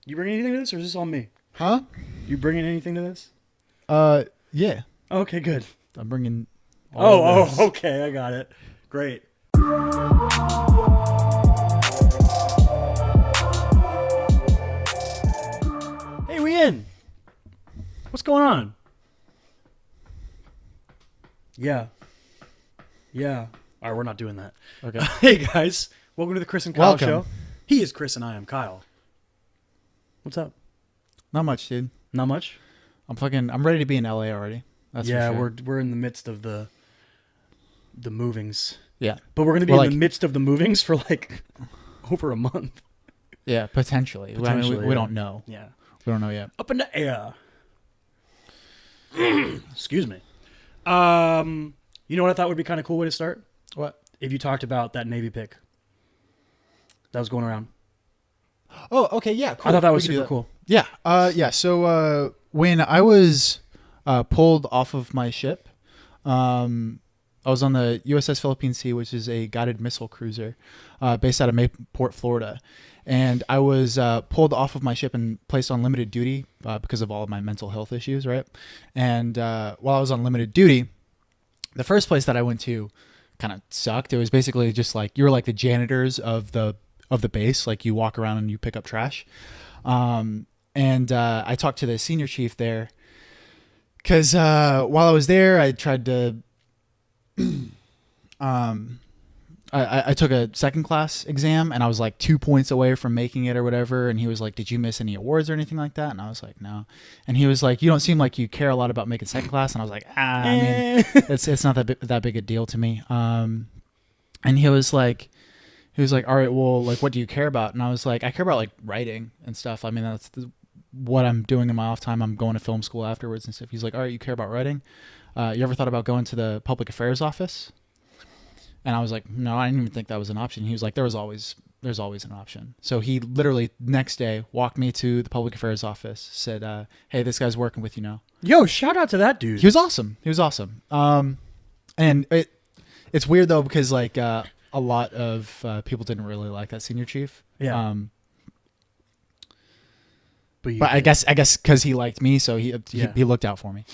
You bringing anything to this, or is this on me? Huh? You bringing anything to this? Yeah. Okay, good. I'm bringing. All of this. Okay, I got it. Great. Hey, we in. What's going on? Yeah. Yeah. All right, we're not doing that. Okay. Hey, guys. Welcome to the Chris and Kyle Welcome. Show. He is Chris and I am Kyle. What's up? Not much, dude. Not much? I'm ready to be in LA already. That's yeah, for sure. we're in the midst of the movings. Yeah. But we're going to be Well, in the midst of the movings for like over a month. Yeah, potentially. Potentially, we don't know. Yeah. We don't know yet. Up in the air. Excuse me. You know what I thought would be kind of cool way to start? What? If you talked about that Navy pick that was going around. Oh, okay. Yeah. Cool. I thought that was We can do super cool. Yeah. Yeah. So when I was pulled off of my ship, I was on the USS Philippine Sea, which is a guided missile cruiser based out of Mayport, Florida. And I was pulled off of my ship and placed on limited duty because of all of my mental health issues, right? And while I was on limited duty, the first place that I went to kind of sucked. It was basically just like you were like the janitors of the base. Like you walk around and you pick up trash. And I talked to the senior chief there because while I was there, I tried to I took a second class exam and I was like 2 points away from making it or whatever. And he was like, did you miss any awards or anything like that? And I was like, no. And he was like, you don't seem like you care a lot about making second class. And I was like, I mean, it's not that big a deal to me. And he was like, all right, well, like, what do you care about? And I was like, I care about like writing and stuff. I mean, that's what I'm doing in my off time. I'm going to film school afterwards and stuff. He's like, all right, you care about writing? You ever thought about going to the public affairs office? And I was like, no, I didn't even think that was an option. He was like, there's always an option. So he literally next day walked me to the public affairs office, said, hey, this guy's working with you now. Yo, shout out to that dude. He was awesome. And it's weird though, because like a lot of people didn't really like that senior chief. Yeah. But I guess because he liked me, so he looked out for me.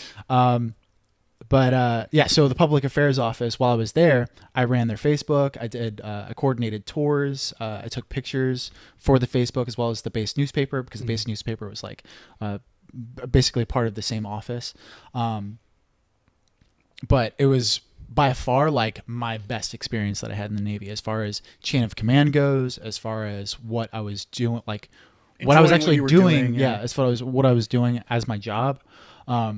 So the public affairs office, while I was there, I ran their Facebook. I coordinated tours. I took pictures for the Facebook as well as the base newspaper, because the base newspaper was like basically part of the same office. But it was by far like my best experience that I had in the Navy, as far as chain of command goes, as far as what I was doing, like what I was actually doing. As far as what I was doing as my job. I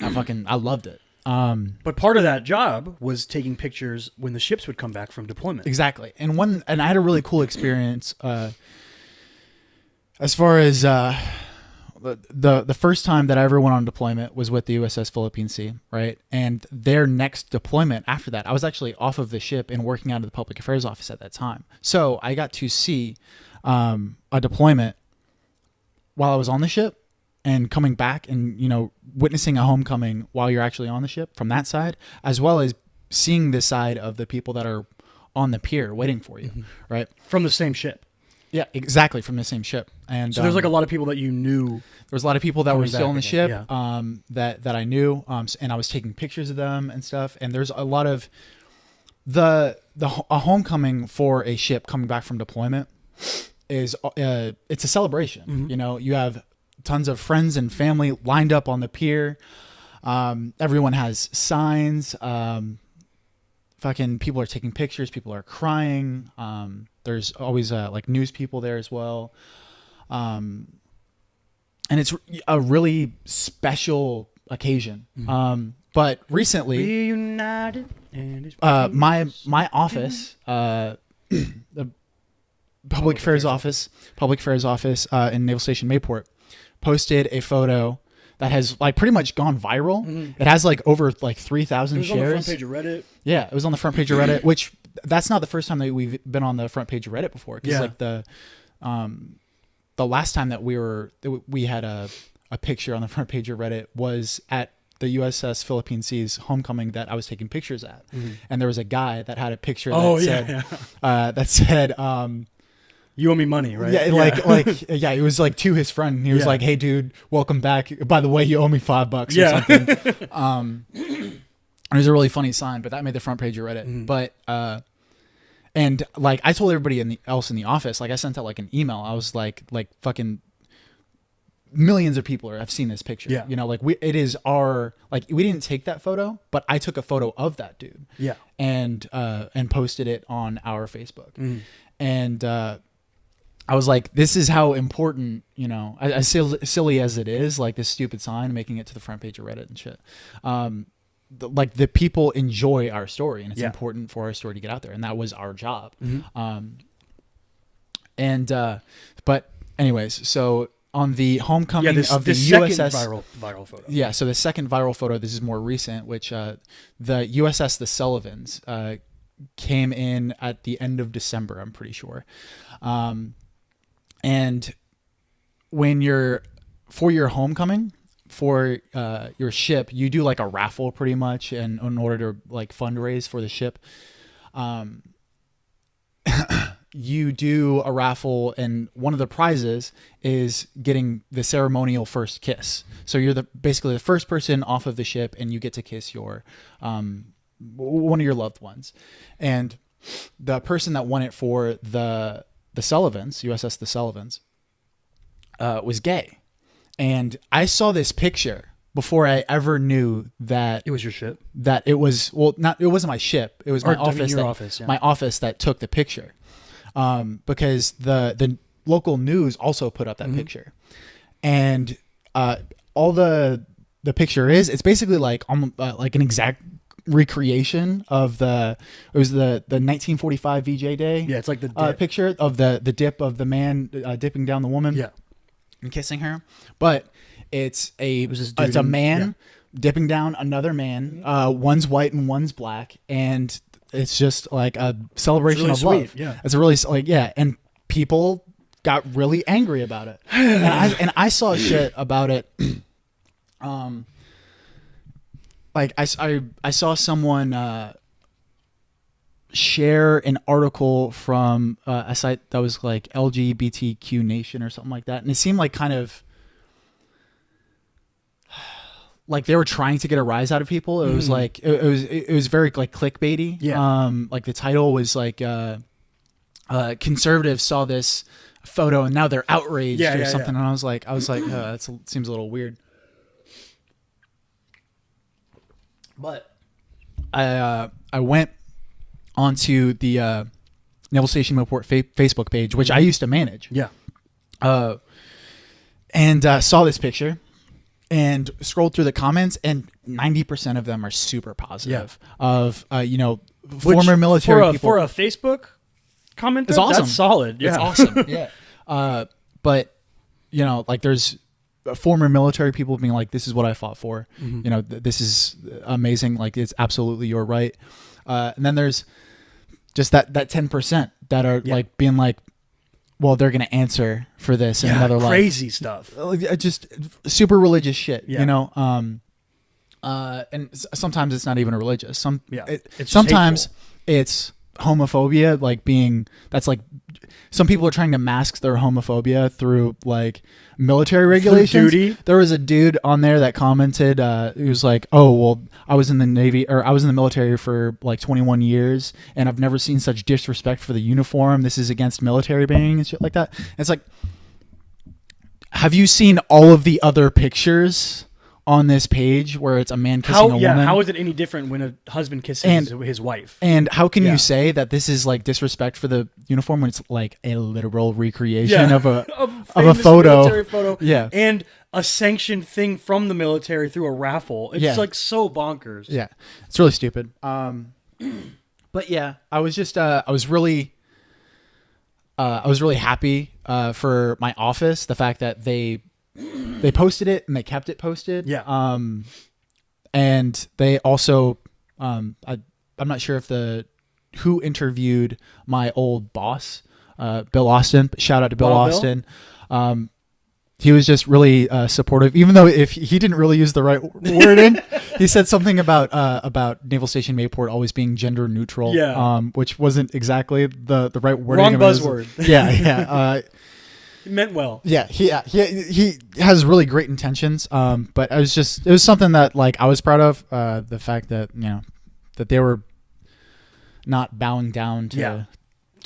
loved it. But part of that job was taking pictures when the ships would come back from deployment. Exactly. And I had a really cool experience as far as the first time that I ever went on deployment was with the USS Philippine Sea, right? And their next deployment after that, I was actually off of the ship and working out of the public affairs office at that time. So I got to see a deployment while I was on the ship, and coming back and, witnessing a homecoming while you're actually on the ship from that side, as well as seeing the side of the people that are on the pier waiting for you, right? From the same ship. Yeah, exactly, from the same ship. And so there's like a lot of people that you knew. There was a lot of people that were still on the ship yeah. that I knew, and I was taking pictures of them and stuff. And there's a lot of a homecoming for a ship coming back from deployment is it's a celebration. You have tons of friends and family lined up on the pier. Everyone has signs. People are taking pictures. People are crying. There's always like news people there as well. And it's a really special occasion. But recently, reunited and my office, the public affairs office in Naval Station Mayport, posted a photo that has like pretty much gone viral. It has like over like 3,000 shares. It was on the front page of Reddit. Yeah, it was on the front page of Reddit, which that's not the first time that we've been on the front page of Reddit before. Because like the last time that we had a picture on the front page of Reddit was at the USS Philippine Sea's homecoming that I was taking pictures at, and there was a guy that had a picture that said You owe me money, right? Yeah, yeah, it was like to his friend. He was like, "Hey, dude, welcome back. By the way, you owe me $5 or something." It was a really funny sign, but that made the front page of Reddit. But and like I told everybody else in the office, like I sent out like an email. I was like fucking millions of people have seen this picture. Yeah. You know, like it is our, like we didn't take that photo, but I took a photo of that dude. Yeah. And posted it on our Facebook. And I was like, this is how important, you know, as silly as it is, like this stupid sign making it to the front page of Reddit and shit. Like the people enjoy our story, and it's important for our story to get out there, and that was our job. But anyways, so on the homecoming of the USS viral photo. Yeah, so the second viral photo, this is more recent, which the USS the Sullivans came in at the end of December, I'm pretty sure. And when for your homecoming, for your ship, you do like a raffle pretty much, and in order to like fundraise for the ship, you do a raffle, and one of the prizes is getting the ceremonial first kiss. So you're basically the first person off of the ship, and you get to kiss your one of your loved ones. And the person that won it for the Sullivans, USS the Sullivans, was gay. And I saw this picture before I ever knew that it was your ship. That it was it wasn't my ship. It was my office. My office that took the picture, because the local news also put up that picture, and all the picture it's basically like an exact recreation of the 1945 VJ Day. Yeah, it's like the picture of the dip of the man dipping down the woman. Yeah. And kissing her, but it's a man dipping down another man. One's white and one's black, and it's just like a celebration of love. Yeah, it's a really and people got really angry about it, and I saw shit about it. Like I saw someone share an article from a site that was like LGBTQ Nation or something like that, and it seemed like kind of like they were trying to get a rise out of people. It was like it was very like clickbaity. Yeah. Like the title was like conservatives saw this photo and now they're outraged or something. And I was like, that seems a little weird. But I went onto the Naval Station Report Facebook page, which I used to manage. Yeah. And saw this picture and scrolled through the comments, and 90% of them are super positive. Of former military people. For a Facebook commenter, it's awesome. That's solid. Yeah. It's awesome. Yeah. But like there's former military people being like, this is what I fought for. This is amazing. Like it's absolutely your right. And then there's just that 10% that are like being like, well, they're going to answer for this in another life. Crazy stuff. Just super religious shit, Yeah. And sometimes it's not even religious. It's sometimes hateful. it's homophobia, like that's like some people are trying to mask their homophobia through like military regulations. Duty. There was a dude on there that commented, he was like, oh, well, I was in the Navy, or I was in the military for like 21 years and I've never seen such disrespect for the uniform. This is against military banging and shit like that. And it's like, have you seen all of the other pictures on this page where it's a man kissing a woman? How is it any different when a husband kisses his wife? And how can you say that this is like disrespect for the uniform when it's like a literal recreation of a photo? Military photo? Yeah. And a sanctioned thing from the military through a raffle. It's like so bonkers. Yeah. It's really stupid. But yeah, I was just I was really happy for my office, the fact that they posted it and they kept it posted. Yeah. And they also, I'm not sure if who interviewed my old boss, Bill Austin. Shout out to Bill Austin. he was just really supportive, even though if he didn't really use the right wording. He said something about Naval Station Mayport always being gender neutral, which wasn't exactly the right wording. Wrong buzzword. Yeah. It meant well. Yeah, he has really great intentions. But it was something that like I was proud of. The fact that that they were not bowing down to.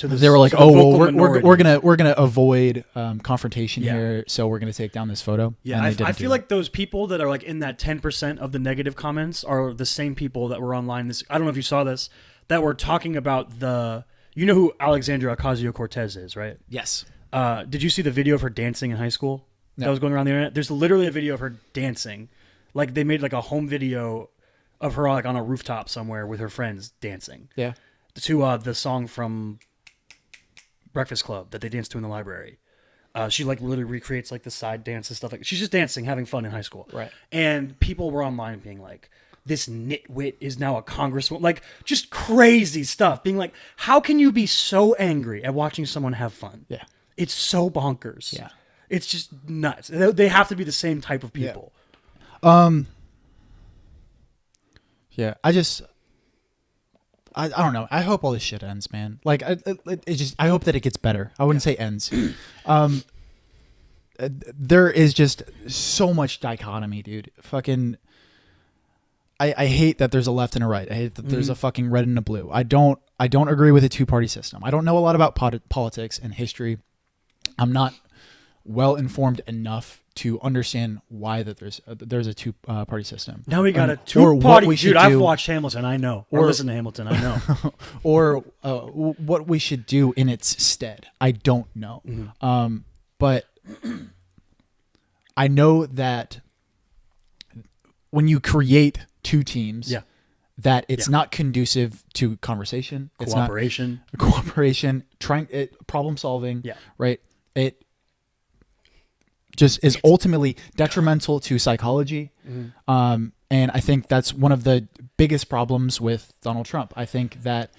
They were like, oh well, we're gonna avoid confrontation here, so we're gonna take down this photo. Yeah, I feel like those people that are like in that 10% of the negative comments are the same people that were online. I don't know if you saw this, that were talking about you know who Alexandria Ocasio-Cortez is, right? Yes. Did you see the video of her dancing in high school that was going around the internet? There's literally a video of her dancing, like they made like a home video of her like on a rooftop somewhere with her friends dancing. Yeah. To the song from Breakfast Club that they danced to in the library. She like literally recreates like the side dance and stuff like she's just dancing, having fun in high school. Right. And people were online being like, this nitwit is now a congresswoman, like just crazy stuff. Being like, how can you be so angry at watching someone have fun? Yeah. It's so bonkers. Yeah. It's just nuts. They have to be the same type of people. Yeah. I don't know. I hope all this shit ends, man. Like, I hope that it gets better. I wouldn't say ends. There is just so much dichotomy, dude. Fucking, I hate that there's a left and a right. I hate that there's a fucking red and a blue. I don't agree with a two-party system. I don't know a lot about politics and history. I'm not well informed enough to understand why that there's a two-party system. Now we got a two-party. Dude, I've watched Hamilton. I know. Or listen to Hamilton. I know. Or what we should do in its stead. I don't know. But I know that when you create two teams, that it's not conducive to conversation, cooperation, problem solving. Yeah. Right. It just is ultimately detrimental to psychology. And I think that's one of the biggest problems with Donald Trump. I think that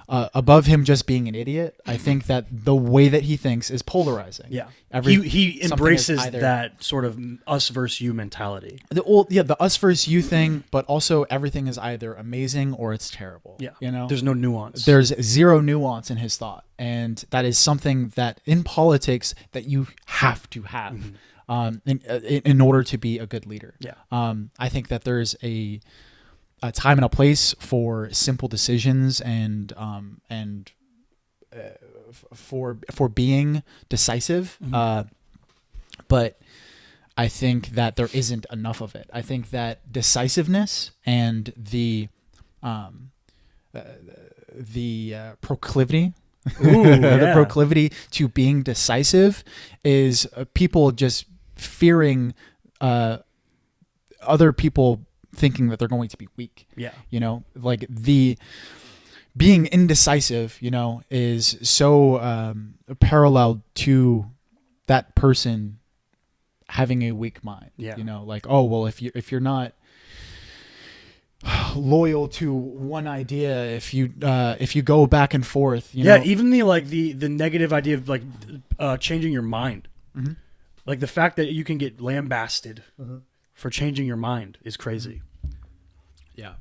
above him just being an idiot, I think that the way that he thinks is polarizing. Yeah. He embraces that sort of us versus you mentality. The us versus you thing, but also everything is either amazing or it's terrible. Yeah. There's no nuance. There's zero nuance in his thought. And that is something that in politics that you have to have in order to be a good leader. Yeah. I think that there's a time and a place for simple decisions and for being decisive. But I think that there isn't enough of it. I think that decisiveness and the proclivity, the proclivity to being decisive is people just fearing other people thinking that they're going to be weak. Yeah. Like the being indecisive, is so parallel to that person having a weak mind. Yeah. Like, oh, well, if you're not loyal to one idea, if you go back and forth, even the negative idea of like changing your mind. Like the fact that you can get lambasted for changing your mind is crazy. Yeah.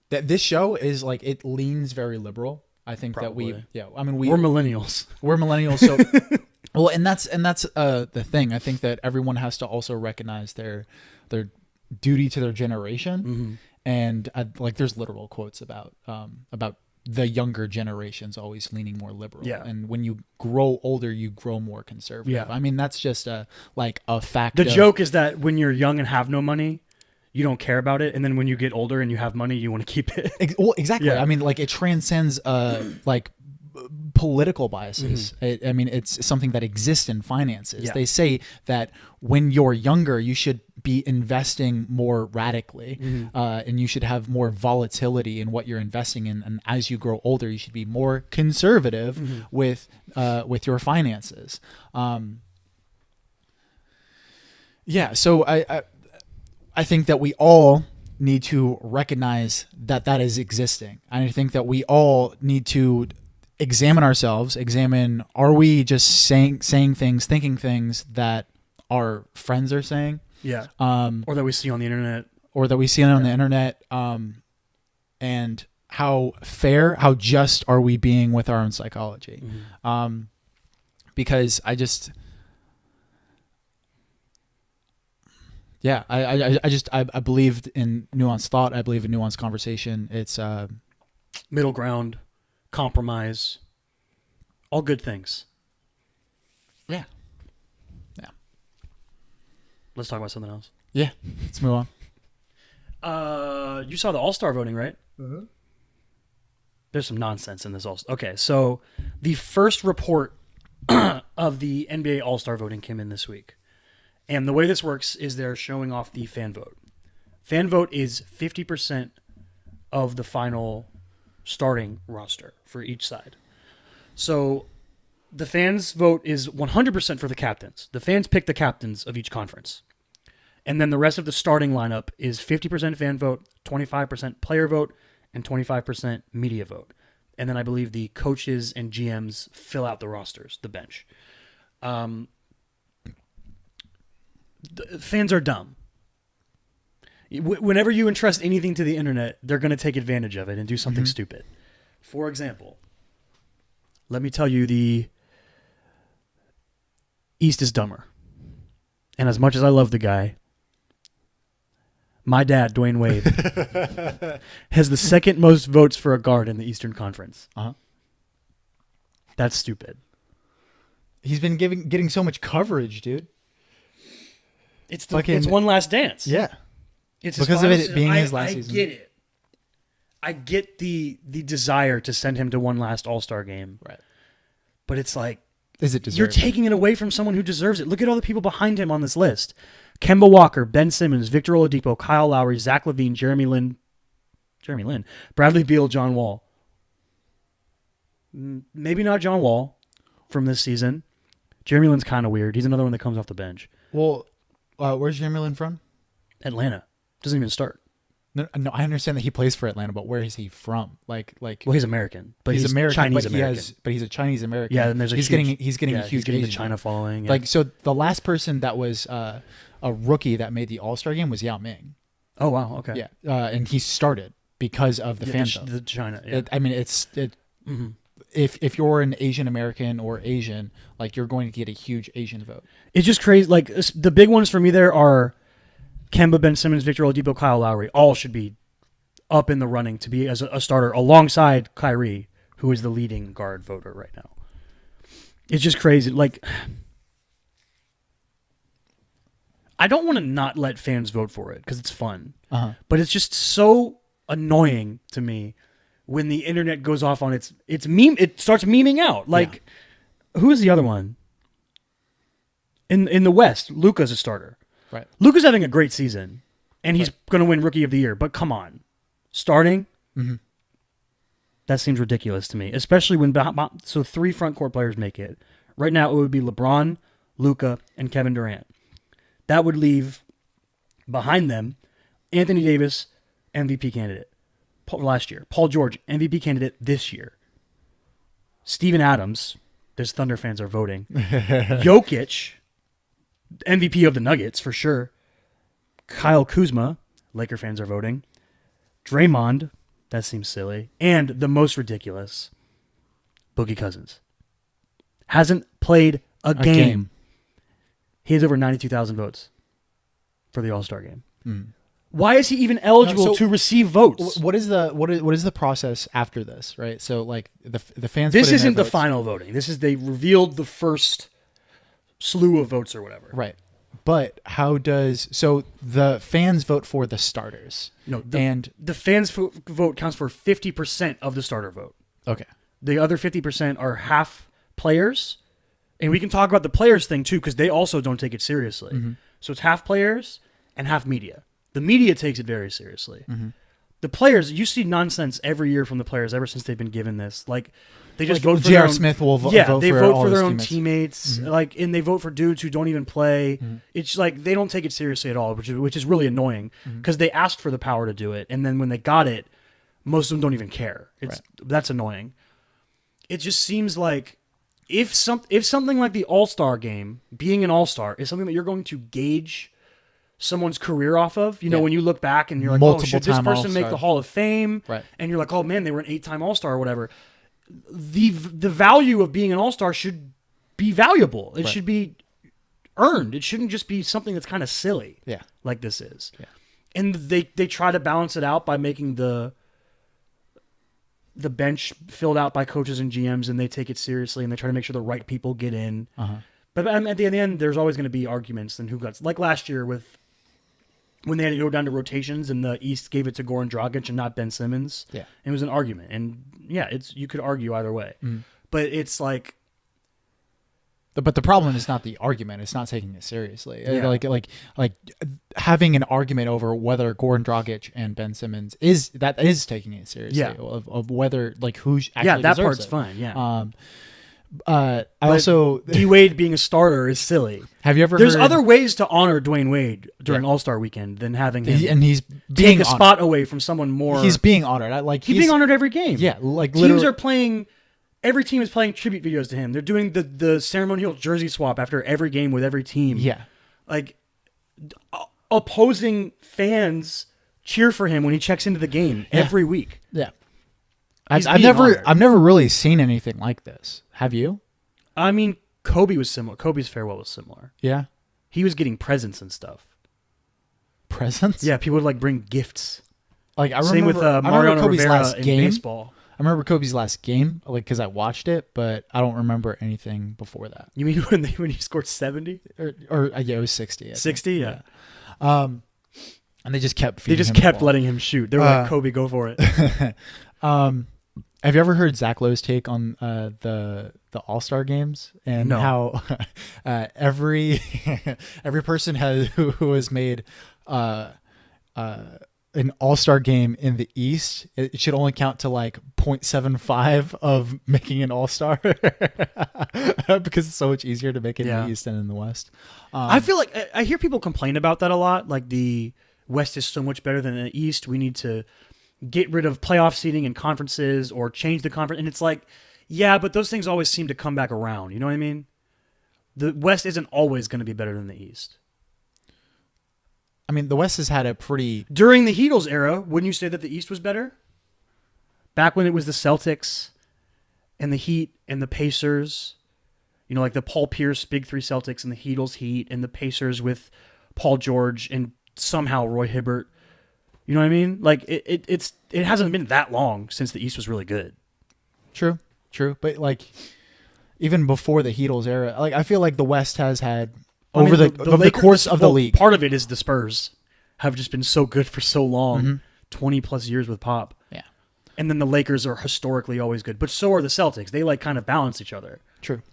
This show is like, it leans very liberal. I think Probably. we're millennials. We're millennials. So, well, and that's the thing. I think that everyone has to also recognize their duty to their generation. And like, there's literal quotes about the younger generations always leaning more liberal. Yeah. And when you grow older, you grow more conservative. Yeah. I mean, that's just a fact. The joke is that when you're young and have no money, you don't care about it. And then when you get older and you have money, you want to keep it. Well, exactly. Yeah. I mean, like, it transcends like political biases. I mean, it's something that exists in finances. Yeah. They say that when you're younger, you should be investing more radically, and you should have more volatility in what you're investing in. And as you grow older, you should be more conservative with your finances. So I think that we all need to recognize that is existing. And I think that we all need to examine ourselves, examine, are we just saying things, thinking things that our friends are saying, Yeah. Or that we see on the internet. or that we see on the internet, and how fair, how just are we being with our own psychology? Because I just, yeah, I believed in nuanced thought. I believe in nuanced conversation. It's Middle ground, compromise, all good things. yeah. Let's talk about something else. Yeah, let's move on. You saw the All-Star voting, right? Mm-hmm. There's some nonsense in this All-Star. Okay, so the first report of the NBA All-Star voting came in this week. And the way this works is they're showing off the fan vote. Fan vote is 50% of the final starting roster for each side. So the fans' vote is 100% for the captains. The fans pick the captains of each conference. And then the rest of the starting lineup is 50% fan vote, 25% player vote, and 25% media vote. And then I believe the coaches and GMs fill out the rosters, the bench. The fans are dumb. Whenever you entrust anything to the internet, they're going to take advantage of it and do something stupid. For example, let me tell you, the East is dumber. And as much as I love the guy, my dad, Dwayne Wade, has the second most votes for a guard in the Eastern Conference. Uh-huh. That's stupid. He's been getting so much coverage, dude. It's One Last Dance. Yeah. It's because of it being his last season. I get it. I get the desire to send him to one last All-Star game. Right. But it's like, is it deserved? You're taking it away from someone who deserves it. Look at all the people behind him on this list. Kemba Walker, Ben Simmons, Victor Oladipo, Kyle Lowry, Zach LaVine, Jeremy Lin, Bradley Beal, John Wall. Maybe not John Wall from this season. Jeremy Lin's kind of weird. He's another one that comes off the bench. Well, where's Jeremy Lin from? Atlanta. Doesn't even start. No, I understand that he plays for Atlanta, but where is he from? Like, well, he's American, but he's American, Chinese but American. but he's a Chinese American. Yeah, and he's getting a huge the Asian China following. Yeah. Like, so the last person that was a rookie that made the All-Star game was Yao Ming. Oh wow, okay. Yeah, and he started because of the fan vote. The China. Yeah. I mean, if you're an Asian American or Asian, like, you're going to get a huge Asian vote. It's just crazy. Like, the big ones for me there are Kemba, Ben Simmons, Victor Oladipo, Kyle Lowry. All should be up in the running to be as a starter alongside Kyrie, who is the leading guard voter right now. It's just crazy. Like, I don't want to not let fans vote for it because it's fun. But it's just so annoying to me when the internet goes off on its meme. It starts memeing out. Like, who is the other one? In the West, Luka's a starter. Right. Luka's having a great season, and he's going to win Rookie of the Year. But come on. Starting? That seems ridiculous to me, especially when so 3 front court players make it. Right now, it would be LeBron, Luka, and Kevin Durant. That would leave behind them Anthony Davis, MVP candidate last year. Paul George, MVP candidate this year. Steven Adams, there's Thunder fans are voting. Jokic, MVP of the Nuggets for sure. Kyle Kuzma, Laker fans are voting. Draymond, that seems silly. And the most ridiculous, Boogie Cousins. Hasn't played a game. He has over 92,000 votes for the All-Star game. Why is he even eligible to receive votes? What is the process after this, right? So, like, the fans. This isn't the final voting. This is they revealed the first slew of votes or whatever. Right. But the fans vote for the starters? No, the fans vote counts for 50% of the starter vote. Okay. The other 50% are half players, and we can talk about the players thing too because they also don't take it seriously. So it's half players and half media. The media takes it very seriously. The players, you see nonsense every year from the players ever since they've been given this. Like, they just vote for J.R. Smith will vote they for vote all for their his own teammates. Like, and they vote for dudes who don't even play. It's like they don't take it seriously at all, which is really annoying because they asked for the power to do it, and then when they got it, most of them don't even care. That's annoying. it just seems like if something like the All-Star game, being an All-Star, is something that you're going to gauge someone's career off of, you know, when you look back and you're like, oh, should this person make the Hall of Fame? Right. And you're like, oh man, they were an 8-time All-Star or whatever. The value of being an All-Star should be valuable. It should be earned. It shouldn't just be something that's kind of silly. Yeah. Like this is. Yeah. And they try to balance it out by making the bench filled out by coaches and GMs, and they take it seriously, and they try to make sure the right people get in. But at the end, there's always going to be arguments and who got, like last year when they had to go down to rotations and the East gave it to Goran Dragic and not Ben Simmons. Yeah. It was an argument. And yeah, you could argue either way. But it's like, but the problem is not the argument. It's not taking it seriously. Yeah. Like having an argument over whether Goran Dragic and Ben Simmons is taking it seriously. Yeah. Of whether like who actually that deserves part's it. fine. Yeah. I also D Wade being a starter is silly. Have you ever? There's heard, other ways to honor Dwayne Wade during All-Star Weekend than having him and he's take being a spot away from someone more. He's being honored. He's being honored every game. Yeah, like teams literally, are playing. Every team is playing tribute videos to him. They're doing the ceremonial jersey swap after every game with every team. Yeah, like opposing fans cheer for him when he checks into the game every week. Yeah, He's I've being honored. never really seen anything like this. Have you? I mean, Kobe was similar. Kobe's farewell was similar. Yeah, He was getting presents and stuff. presents. Yeah, people would like bring gifts. like I remember. Same with I remember Mariano Kobe's Rivera last in game. baseball. I remember Kobe's last game, like because I watched it, but I don't remember anything before that. You mean when he scored 70? Or yeah, it was 60. I think. 60, yeah. And they just kept. They feeding just him the kept ball. letting him shoot. They were like, Kobe, go for it. Have you ever heard Zach Lowe's take on the All-Star games and No. how every person who has made an All-Star game in the East, it should only count to like 0.75 of making an All-Star because it's so much easier to make it in the East than in the West. I feel like I hear people complain about that a lot. Like the West is so much better than the East. We need to get rid of playoff seeding and conferences or change the conference. And it's like, yeah, but those things always seem to come back around. You know what I mean? The West isn't always going to be better than the East. I mean, the West has had a pretty... During the Heatles era, wouldn't you say that the East was better? Back when it was the Celtics and the Heat and the Pacers, you know, like the Paul Pierce Big Three Celtics and the Heatles Heat and the Pacers with Paul George and somehow Roy Hibbert. You know what I mean? Like it hasn't been that long since the East was really good. True. But like, even before the Heatles era, like I feel like the West has had over the course of the league. Part of it is the Spurs have just been so good for so long, 20 plus years with Pop. Yeah. And then the Lakers are historically always good, but so are the Celtics. They like kind of balance each other. True.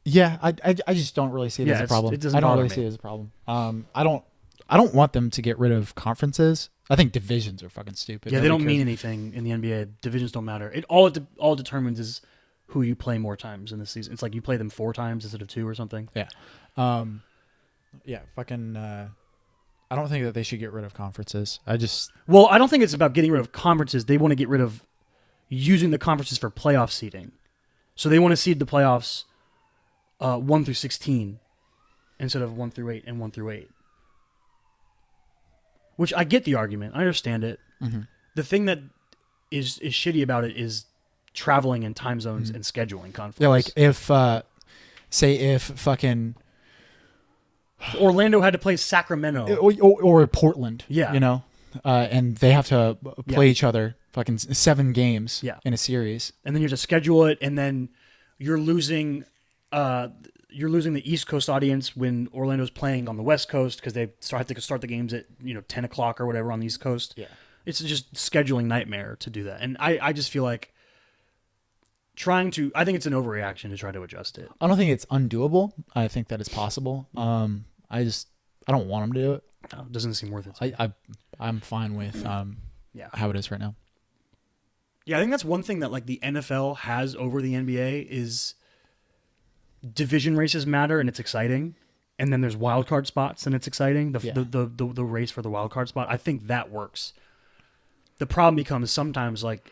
Yeah, I just don't really see it as a problem. It doesn't I don't bother really me. see it as a problem. I don't want them to get rid of conferences. I think divisions are fucking stupid. Yeah, they Nobody don't mean cares. anything in the NBA. Divisions don't matter. All determines is who you play more times in the season. It's like you play them 4 times instead of 2 or something. Yeah. Yeah, fucking I don't think that they should get rid of conferences. I don't think it's about getting rid of conferences. They want to get rid of using the conferences for playoff seeding. So they want to seed the playoffs 1 through 16 instead of 1 through 8 and 1 through 8. Which I get the argument. I understand it. Mm-hmm. The thing that is shitty about it is traveling and time zones and scheduling conflicts. Yeah, like if if fucking Orlando had to play Sacramento. or Portland, Yeah. you know, and they have to play Yeah. each other fucking 7 games Yeah. in a series. And then you have to schedule it, and then you're losing the East Coast audience when Orlando's playing on the West Coast because they have to start the games at 10 o'clock or whatever on the East Coast. Yeah. It's just scheduling nightmare to do that. And I just feel like I think it's an overreaction to try to adjust it. I don't think it's undoable. I think that it's possible. I don't want them to do it. No, it doesn't seem worth it. I'm fine with how it is right now. Yeah, I think that's one thing that like the NFL has over the NBA is division races matter and it's exciting. And then there's wild card spots and it's exciting. The race for the wild card spot. I think that works. The problem becomes sometimes like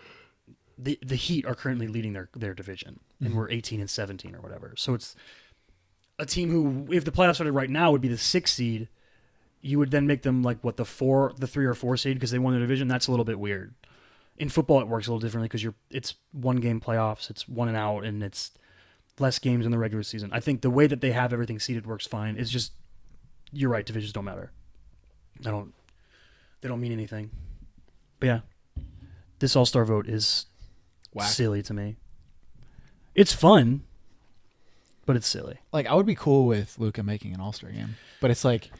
the Heat are currently leading their division, and we're 18-17 or whatever. So it's a team who, if the playoffs started right now, would be the 6th seed. You would then make them like the 3 or 4 seed because they won the division. That's a little bit weird. In football, it works a little differently because it's 1 game playoffs, it's 1 and out, and it's less games in the regular season. I think the way that they have everything seeded works fine. It's just, you're right, divisions don't matter. They don't mean anything. But yeah, this All-Star vote is silly to me. It's fun, but it's silly. Like, I would be cool with Luka making an All-Star game, but it's like,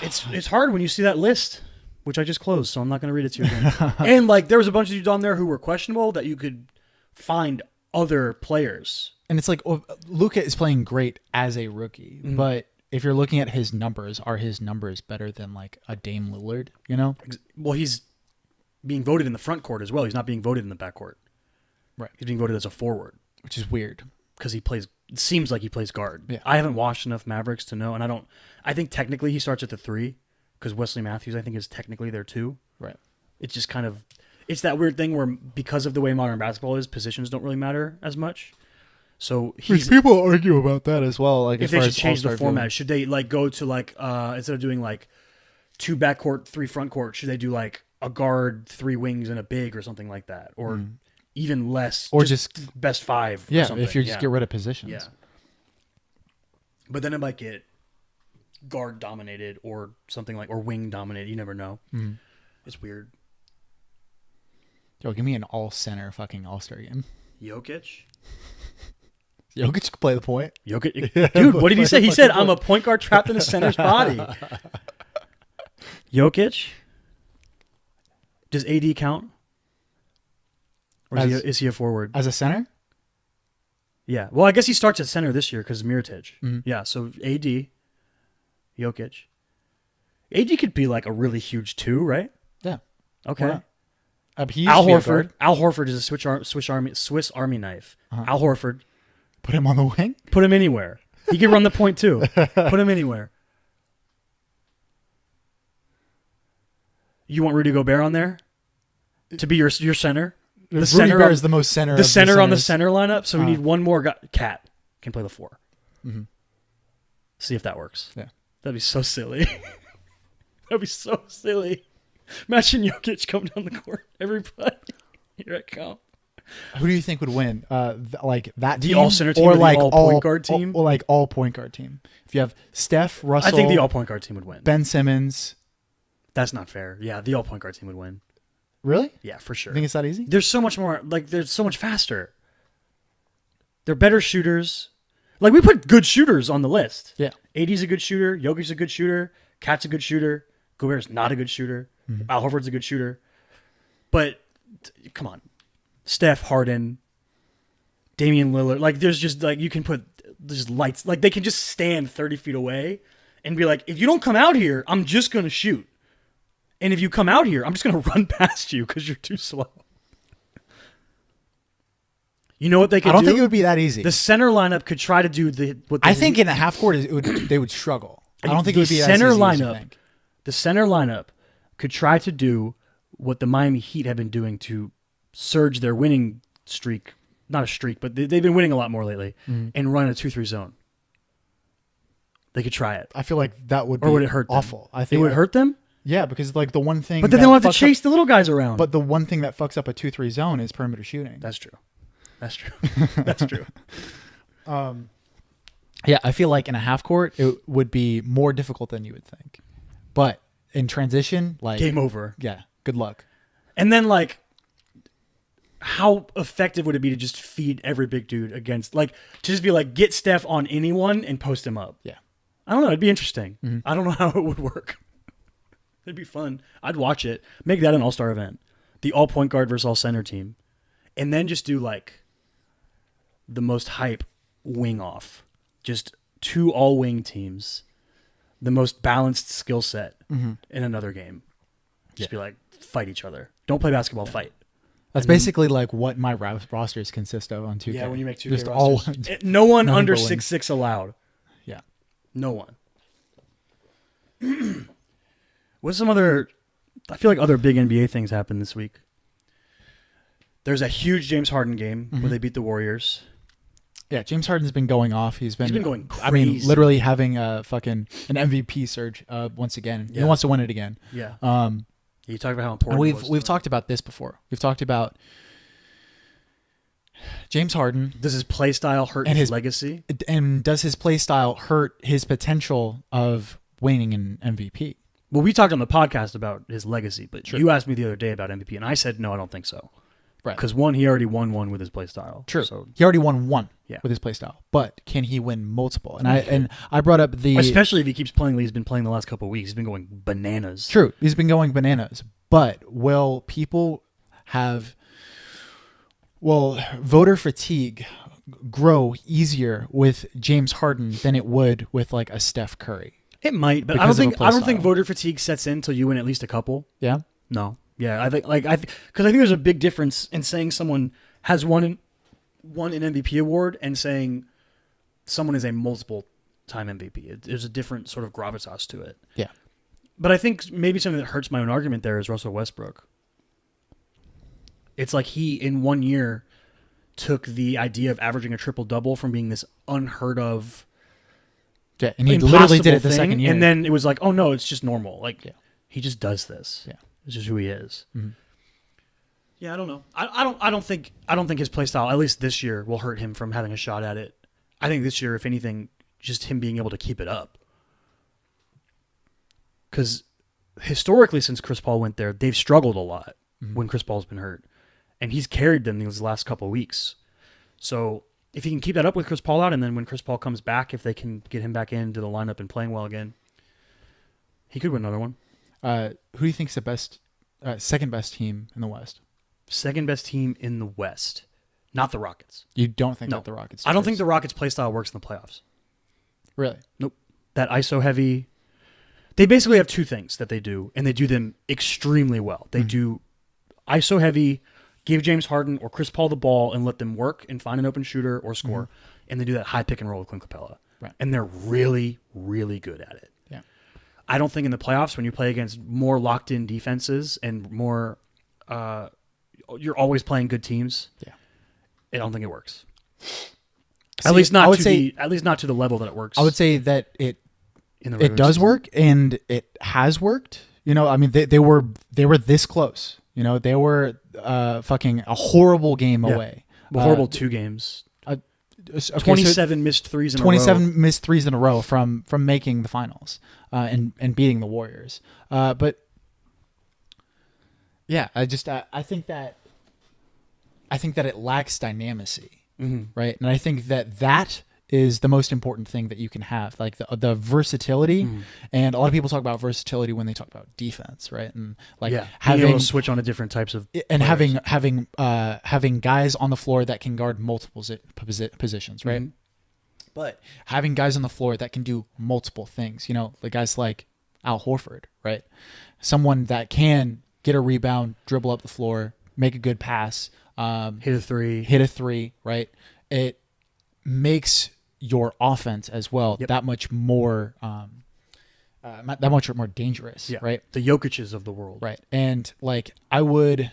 it's hard when you see that list, which I just closed, so I'm not going to read it to you again. And like, there was a bunch of dudes on there who were questionable that you could find other players. and it's like, well, Luka is playing great as a rookie, but if you're looking at his numbers, are his numbers better than like a Dame Lillard? You know? Well, he's being voted in the front court as well. He's not being voted in the back court. Right. He's being voted as a forward, Which is weird. because he plays. It seems like he plays guard. Yeah. I haven't watched enough Mavericks to know, and I think technically he starts at the 3 because Wesley Matthews, I think, is technically their 2. Right. It's just kind of, it's that weird thing where because of the way modern basketball is, positions don't really matter as much. So People argue about that as well. Like, if as they far should as change the All-Star format, voting. should they like go to like instead of doing like 2 backcourt, 3 frontcourt, should they do like a guard, 3 wings, and a big or something like that, or even less, Or just best 5? Yeah, or something. if you just get rid of positions. Yeah. But then it might get guard dominated or something like, or wing dominated. You never know. It's weird. Yo, give me an all-center fucking All-Star game. Jokic. Jokic could play the point. Jokic, dude, what did he say? He said, "I'm a point guard trapped in a center's body." Jokic. Does AD count? Or is he a forward? As a center? Yeah. Well, I guess he starts at center this year because of Mirotic. Yeah. So AD, Jokic. AD could be like a really huge 2, right? Yeah. Okay. Why not? He used Al to be a Horford. guard. Al Horford is a Swiss Army knife. Al Horford. Put him on the wing? Put him anywhere. He can run the point too. Put him anywhere. You want Rudy Gobert on there to be your center? The Rudy Gobert is the most center. The of center on the centers. center lineup. So we need one more guy. Cat can play the 4. See if that works. Yeah. That'd be so silly. That'd be so silly. Imagine Jokic coming down the court every play. Here I come. Who do you think would win? Like that The team, all-center team or or the like all-point guard team? or like all point guard team. If you have Steph, Russell, I think the all point guard team would win. Ben Simmons. That's not fair. Yeah, the all point guard team would win. Really? Yeah, for sure. I think it's that easy. There's so much more. Like, they're so much faster. They're better shooters. Like, we put good shooters on the list. Yeah. AD's a good shooter. Jokic's a good shooter. Cat's a good shooter. Gobert's not a good shooter. Al Horford's a good shooter. But come on, Steph, Harden, Damian Lillard. Like, there's just like you can put just lights. Like, they can just stand 30 feet away and be like, if you don't come out here, I'm just gonna shoot. And if you come out here, I'm just gonna run past you because you're too slow. You know what they could do? I don't think it would be that easy. The center lineup could try to do what I think in a half court, they would struggle. I don't think it the would be center as easy as you lineup. think. The center lineup could try to do what the Miami Heat have been doing to surge their winning streak. Not a streak, but they've been winning a lot more lately, and run a 2-3 zone. They could try it. I feel like that would be Or would it hurt them? awful. I It think would hurt them? Yeah, because like the one thing. But then that they don't have to fucks up- chase the little guys around. But the one thing that fucks up a 2-3 zone is perimeter shooting. That's true. That's true. That's true. Yeah, I feel like in a half court it would be more difficult than you would think. But in transition, like Game over. Yeah, good luck. And then, like, how effective would it be to just feed every big dude against, like, to just be like, get Steph on anyone and post him up? Yeah. I don't know. It'd be interesting. I don't know how it would work. It'd be fun. I'd watch it. Make that an all-star event. The all point guard versus all center team. And then just do, like, the most hype wing off. Just 2 all-wing teams. The most balanced skill set in another game. Just be like, fight each other. Don't play basketball, fight. That's basically like what my rosters consist of on 2K. Yeah, when you make 2K Just rosters. No one nothing under but wings. 6'6" allowed. Yeah. No one. What's some other... I feel like other big NBA things happened this week. There's a huge James Harden game where they beat the Warriors. Yeah, James Harden's been going off. He's been going crazy. I mean, literally having a fucking an MVP surge once again. Yeah. He wants to win it again. Yeah. Um, You talked about how important and it was to we've him. talked about this before. We've talked about James Harden. Does his play style hurt And his his- legacy? And does his play style hurt his potential of winning an MVP? Well, we talked on the podcast about his legacy, but Sure. you asked me the other day about MVP, and I said no, I don't think so. Right. Because one, he already won one with his play style. True. So He already won one Yeah. with his play style, but can he win multiple? And I brought up the especially if he keeps playing, he's been playing the last couple of weeks. He's been going bananas. True. He's been going bananas. But will people voter fatigue grow easier with James Harden than it would with like a Steph Curry? It might, but Because of a play I don't think style. voter fatigue sets in until you win at least a couple. Yeah. No. Yeah, I think because I think there's a big difference in saying someone has won an MVP award and saying someone is a multiple time MVP. There's a different sort of gravitas to it. Yeah. But I think maybe something that hurts my own argument there is Russell Westbrook. It's like he, in 1 year, took the idea of averaging a triple-double from being this unheard of, Yeah. And he literally did it impossible the second thing, year. and then it was like, oh no, it's just normal. Like, Yeah. he just does this. Yeah. It's just who he is. Mhm. Yeah, I don't know. I don't think his play style, at least this year, will hurt him from having a shot at it. I think this year, if anything, just him being able to keep it up. Because historically, since Chris Paul went there, they've struggled a lot when Chris Paul's been hurt. And he's carried them these last couple of weeks. So if he can keep that up with Chris Paul out, and then when Chris Paul comes back, if they can get him back into the lineup and playing well again, he could win another one. Who do you think's the best, second best team in the West? Second best team in the West. Not the Rockets. You don't think No. that the Rockets? I don't think the Rockets' play style works in the playoffs. really. Nope. That ISO heavy. They basically have two things that they do, and they do them extremely well. They do ISO heavy, give James Harden or Chris Paul the ball and let them work and find an open shooter or score. And they do that high pick and roll with Clint Capella. Right. And they're really, really good at it. Yeah. I don't think in the playoffs, when you play against more locked in defenses and more, you're always playing good teams. Yeah. I don't think it works. See, At least I not would to say- at least not to the level that it works. I would say that it in the regular does season. work and it has worked. You know, I mean, they were this close. You know, they were fucking a horrible game Yeah. away. A horrible 2 games. Okay, so 27 missed threes in a row. 27 missed threes in a row from making the finals and beating the Warriors. But yeah, I think that it lacks dynamicy, right? And I think that is the most important thing that you can have, like the versatility. And a lot of people talk about versatility when they talk about defense, right? And like Yeah, being able having to switch on to different types of and players. having guys on the floor that can guard multiple positions, right? But having guys on the floor that can do multiple things, you know, like guys like Al Horford, right? Someone that can get a rebound, dribble up the floor, make a good pass, hit a three, right? It makes your offense as well that much more dangerous, right? The Jokic's of the world, Right. And like I would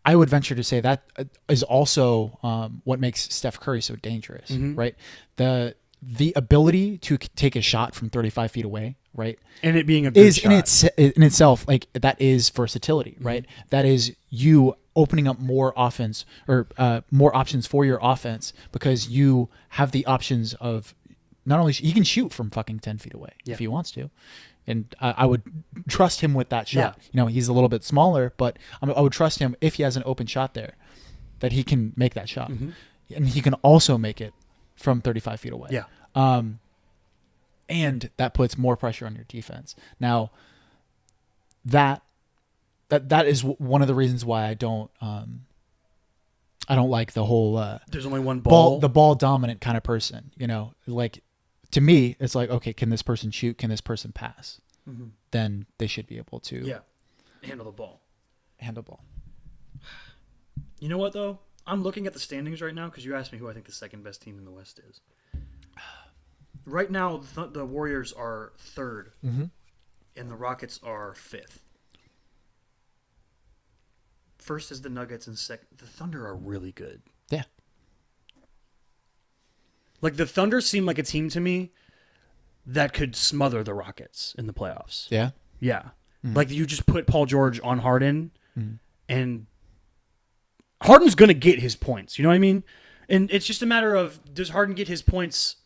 venture to say that is also what makes Steph Curry so dangerous, right? The ability to take a shot from 35 feet away, right? And it being a good Is shot. in itself, like that is versatility, right? That is you opening up more offense or more options for your offense because you have the options of not only he can shoot from fucking 10 feet away if he wants to. And I would trust him with that shot. Yeah. You know, he's a little bit smaller, but I would trust him if he has an open shot there that he can make that shot. And he can also make it from 35 feet away. Yeah. And that puts more pressure on your defense. Now, that is one of the reasons why I don't like the whole There's only one ball. the ball dominant kind of person. You know, like to me, it's like, okay, can this person shoot? Can this person pass? Then they should be able to handle the ball. handle ball. You know what though? I'm looking at the standings right now because you asked me who I think the second best team in the West is. Right now, the Warriors are third, and the Rockets are fifth. First is the Nuggets, and second, the Thunder are really good. Yeah. Like the Thunder seem like a team to me that could smother the Rockets in the playoffs. Yeah. Yeah. Mm-hmm. Like you just put Paul George on Harden, and Harden's going to get his points. You know what I mean? And it's just a matter of, does Harden get his points,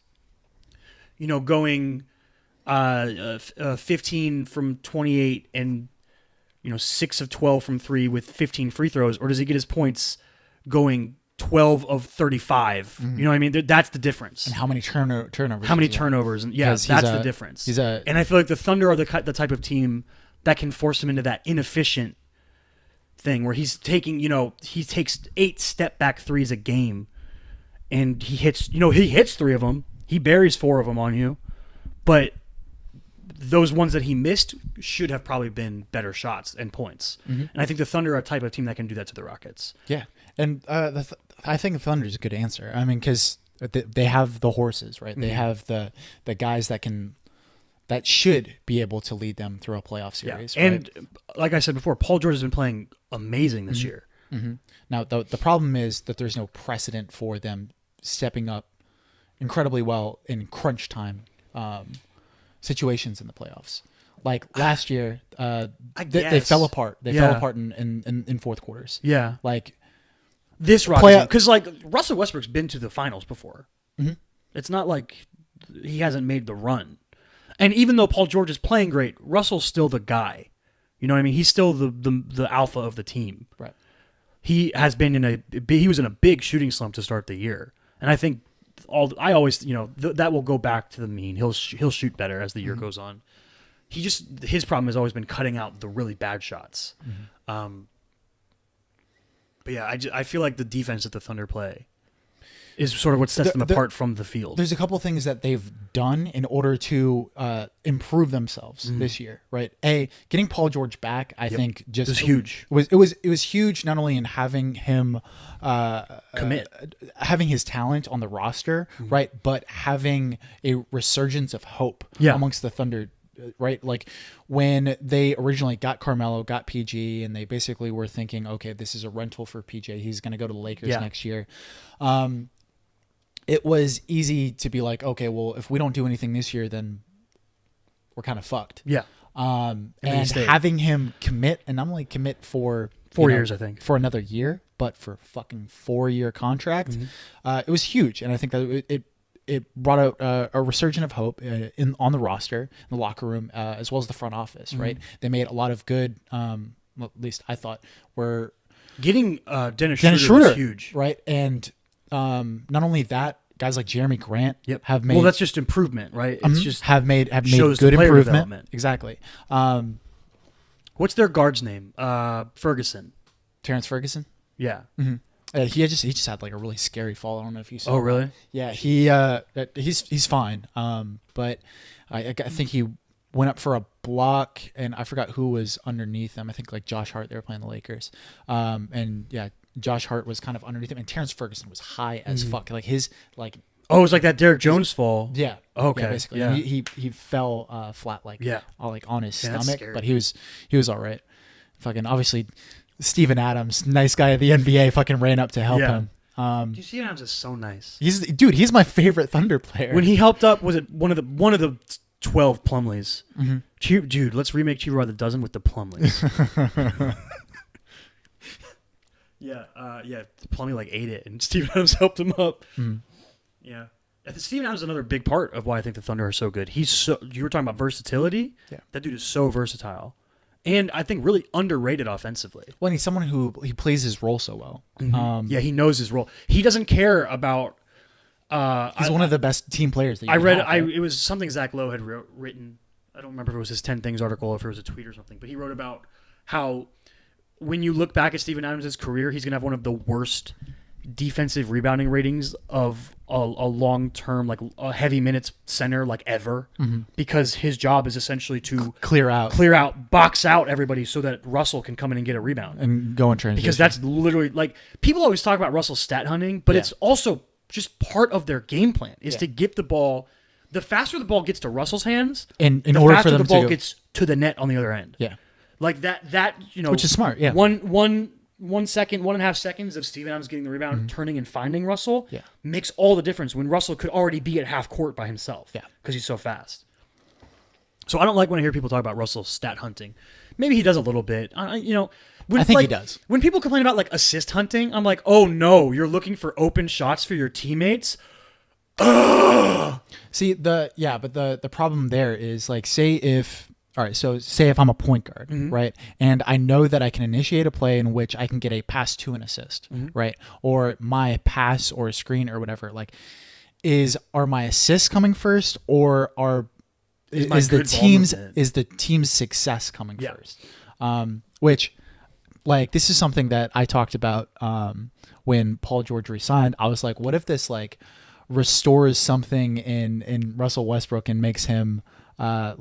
going 15 from 28 and 6 of 12 from 3 with 15 free throws, or does he get his points going 12 of 35? You know what I mean? That's the difference. And how many turnovers? How many turnovers? And that's the difference. And I feel like the Thunder are the type of team that can force him into that inefficient thing where he's taking, he takes 8 step back threes a game, and he hits 3 of them. He buries 4 of them on you, but those ones that he missed should have probably been better shots and points. And I think the Thunder are a type of team that can do that to the Rockets. Yeah, and I think the Thunder is a good answer. I mean, because they have the horses, right? They have the guys that should be able to lead them through a playoff series. Yeah. Right? And like I said before, Paul George has been playing amazing this year. Now, the problem is that there's no precedent for them stepping up incredibly well in crunch time situations in the playoffs. Like last year, they fell apart. They fell apart in fourth quarters. Yeah. Like this Rockets, because like Russell Westbrook's been to the finals before. It's not like he hasn't made the run. And even though Paul George is playing great, Russell's still the guy. You know what I mean? He's still the alpha of the team. Right. He has been he was in a big shooting slump to start the year. And I think that will go back to the mean. He'll shoot better as the year goes on. His problem has always been cutting out the really bad shots. But yeah, I feel like the defense that the Thunder play is sort of what sets them apart from the field. There's a couple of things that they've done in order to improve themselves this year, right? Getting Paul George back, I think, just was huge. It was huge, not only in having him commit, having his talent on the roster, right, but having a resurgence of hope amongst the Thunder. Right, like when they originally got Carmelo, got PG, and they basically were thinking, okay, this is a rental for PJ. He's going to go to the Lakers next year. It was easy to be like, okay, well, if we don't do anything this year, then we're kind of fucked. Yeah. And having him commit, and not only commit for 4 years, I think, for another year, but for a fucking 4-year contract, it was huge. And I think that it brought out a resurgence of hope on the roster, in the locker room, as well as the front office. Right, they made a lot of good. Well, at least I thought were getting Dennis Schroeder was huge. Right, and not only that, guys like Jeremy Grant have made. Well, that's just improvement, right? It's just have made shows good improvement. Development. Exactly. What's their guard's name? Ferguson. Terrence Ferguson. Yeah. He just had like a really scary fall. I don't know if you saw. Oh, really? That. Yeah, he's fine. But I think he went up for a block, and I forgot who was underneath him. I think like Josh Hart. They were playing the Lakers, and yeah, Josh Hart was kind of underneath him, and Terrence Ferguson was high as fuck. Like his like. Oh, it was like that Derrick Jones fall. Yeah. Okay. Yeah, basically, yeah. He fell flat like on his stomach, but he was all right. Fucking obviously. Steven Adams, nice guy at the NBA, fucking ran up to help him. Dude, Steven Adams is so nice. He's my favorite Thunder player. When he helped up, was it one of the 12 Plumleys? Dude, let's remake Cheaper by the Dozen with the Plumleys. Yeah, Plumlee like ate it, and Steven Adams helped him up. Yeah, Steven Adams is another big part of why I think the Thunder are so good. You were talking about versatility. Yeah, that dude is so versatile. And I think really underrated offensively. Well, he's someone who he plays his role so well. Yeah, he knows his role. He doesn't care about. He's one of the best team players that you I read. have, right? It was something Zach Lowe had written. I don't remember if it was his 10 Things article or if it was a tweet or something. But he wrote about how when you look back at Steven Adams' career, he's going to have one of the worst defensive rebounding ratings of a long-term, like a heavy minutes center, like ever, because his job is essentially to clear out, box out everybody so that Russell can come in and get a rebound and go in transition. Because that's literally like people always talk about Russell's stat hunting, but it's also just part of their game plan is to get the ball. The faster the ball gets to Russell's hands, in order for them the ball gets to the net on the other end. Yeah, like that. Which is smart. Yeah, one 1.5 seconds of Steven Adams getting the rebound, turning and finding Russell Yeah. makes all the difference when Russell could already be at half court by himself. Yeah. Because he's so fast. So I don't like when I hear people talk about Russell's stat hunting. Maybe he does a little bit. When, I think he does. When people complain about like assist hunting, I'm like, oh no, you're looking for open shots for your teammates. Ugh! See but the problem there is like say if I'm a point guard, right? And I know that I can initiate a play in which I can get a pass to an assist, right? Or my pass or a screen or whatever. Like, are my assists coming first, or is the team's success coming first? Which, like, this is something that I talked about when Paul George resigned. I was like, what if this like restores something in Russell Westbrook and makes him that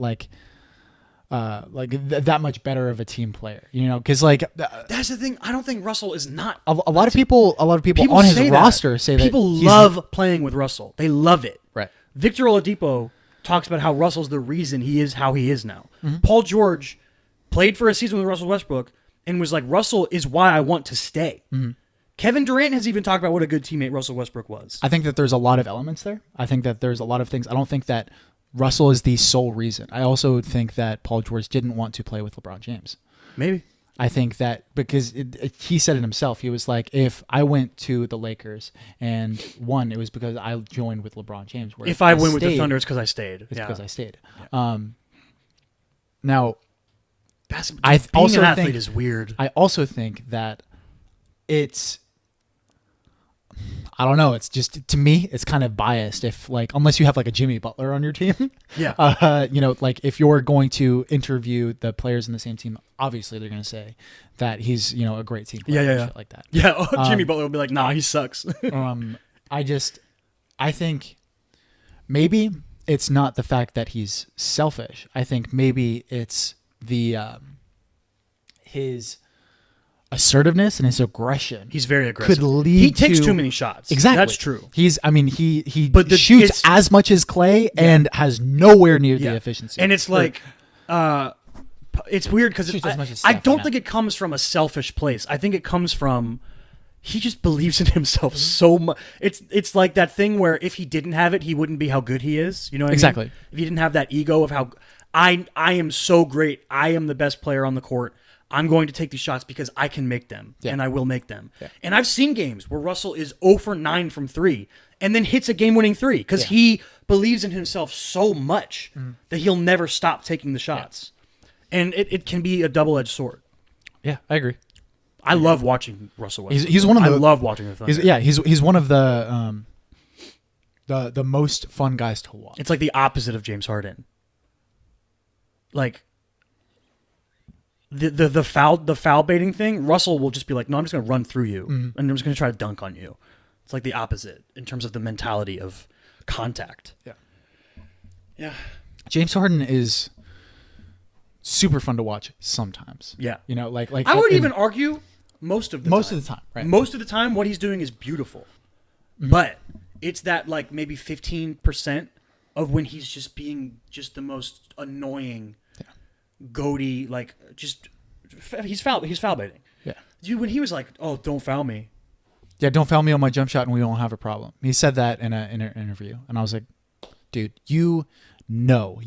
much better of a team player, because like that's the thing. I don't think Russell is not. A lot of people on his roster say that people love playing with Russell. They love it. Right. Victor Oladipo talks about how Russell's the reason he is how he is now. Paul George played for a season with Russell Westbrook and was like, Russell is why I want to stay. Kevin Durant has even talked about what a good teammate Russell Westbrook was. I think that there's a lot of elements there. I think that there's a lot of things. I don't think that Russell is the sole reason. I also think that Paul George didn't want to play with LeBron James. Maybe. I think that because he said it himself. He was like, if I went to the Lakers and won, it was because I joined with LeBron James. If I went with the Thunder, it's because I stayed. It's because I stayed. Yeah. Now, being an athlete is weird. I also think that it's, I don't know. It's just, to me, it's kind of biased. If like, unless you have like a Jimmy Butler on your team, like if you're going to interview the players in the same team, obviously they're going to say that he's, a great team player. And shit like that. Yeah. Jimmy Butler will be like, nah, he sucks. I think maybe it's not the fact that he's selfish. I think maybe it's his assertiveness and his aggression. He's very aggressive. Could lead he takes too many shots. Exactly. That's true. He shoots as much as Clay and has nowhere near the efficiency. And it's like, it's weird because I don't think it comes from a selfish place. I think it comes from he just believes in himself so much. It's like that thing where if he didn't have it, he wouldn't be how good he is. You know what I exactly. mean? If he didn't have that ego of how I am so great, I am the best player on the court. I'm going to take these shots because I can make them, and I will make them. Yeah. And I've seen games where Russell is 0 for 9 from 3 and then hits a game-winning 3 because he believes in himself so much that he'll never stop taking the shots. Yeah. And it can be a double-edged sword. Yeah, I agree. I love watching Russell Westbrook. He's one of the. I love watching the Thunder. He's one of the most fun guys to watch. It's like the opposite of James Harden. Like the foul baiting thing, Russell will just be like, no, I'm just going to run through you, and I'm just going to try to dunk on you. It's like the opposite in terms of the mentality of contact. Yeah. Yeah. James Harden is super fun to watch sometimes. Yeah. Like I would even argue most of the time, right? Most of the time, what he's doing is beautiful. But it's that like maybe 15% of when he's just being just the most annoying, goaty, like just he's foul baiting. Yeah. Dude, when he was like, "Oh, don't foul me." Yeah, don't foul me on my jump shot, and we won't have a problem. He said that in an interview, and I was like, "Dude, you know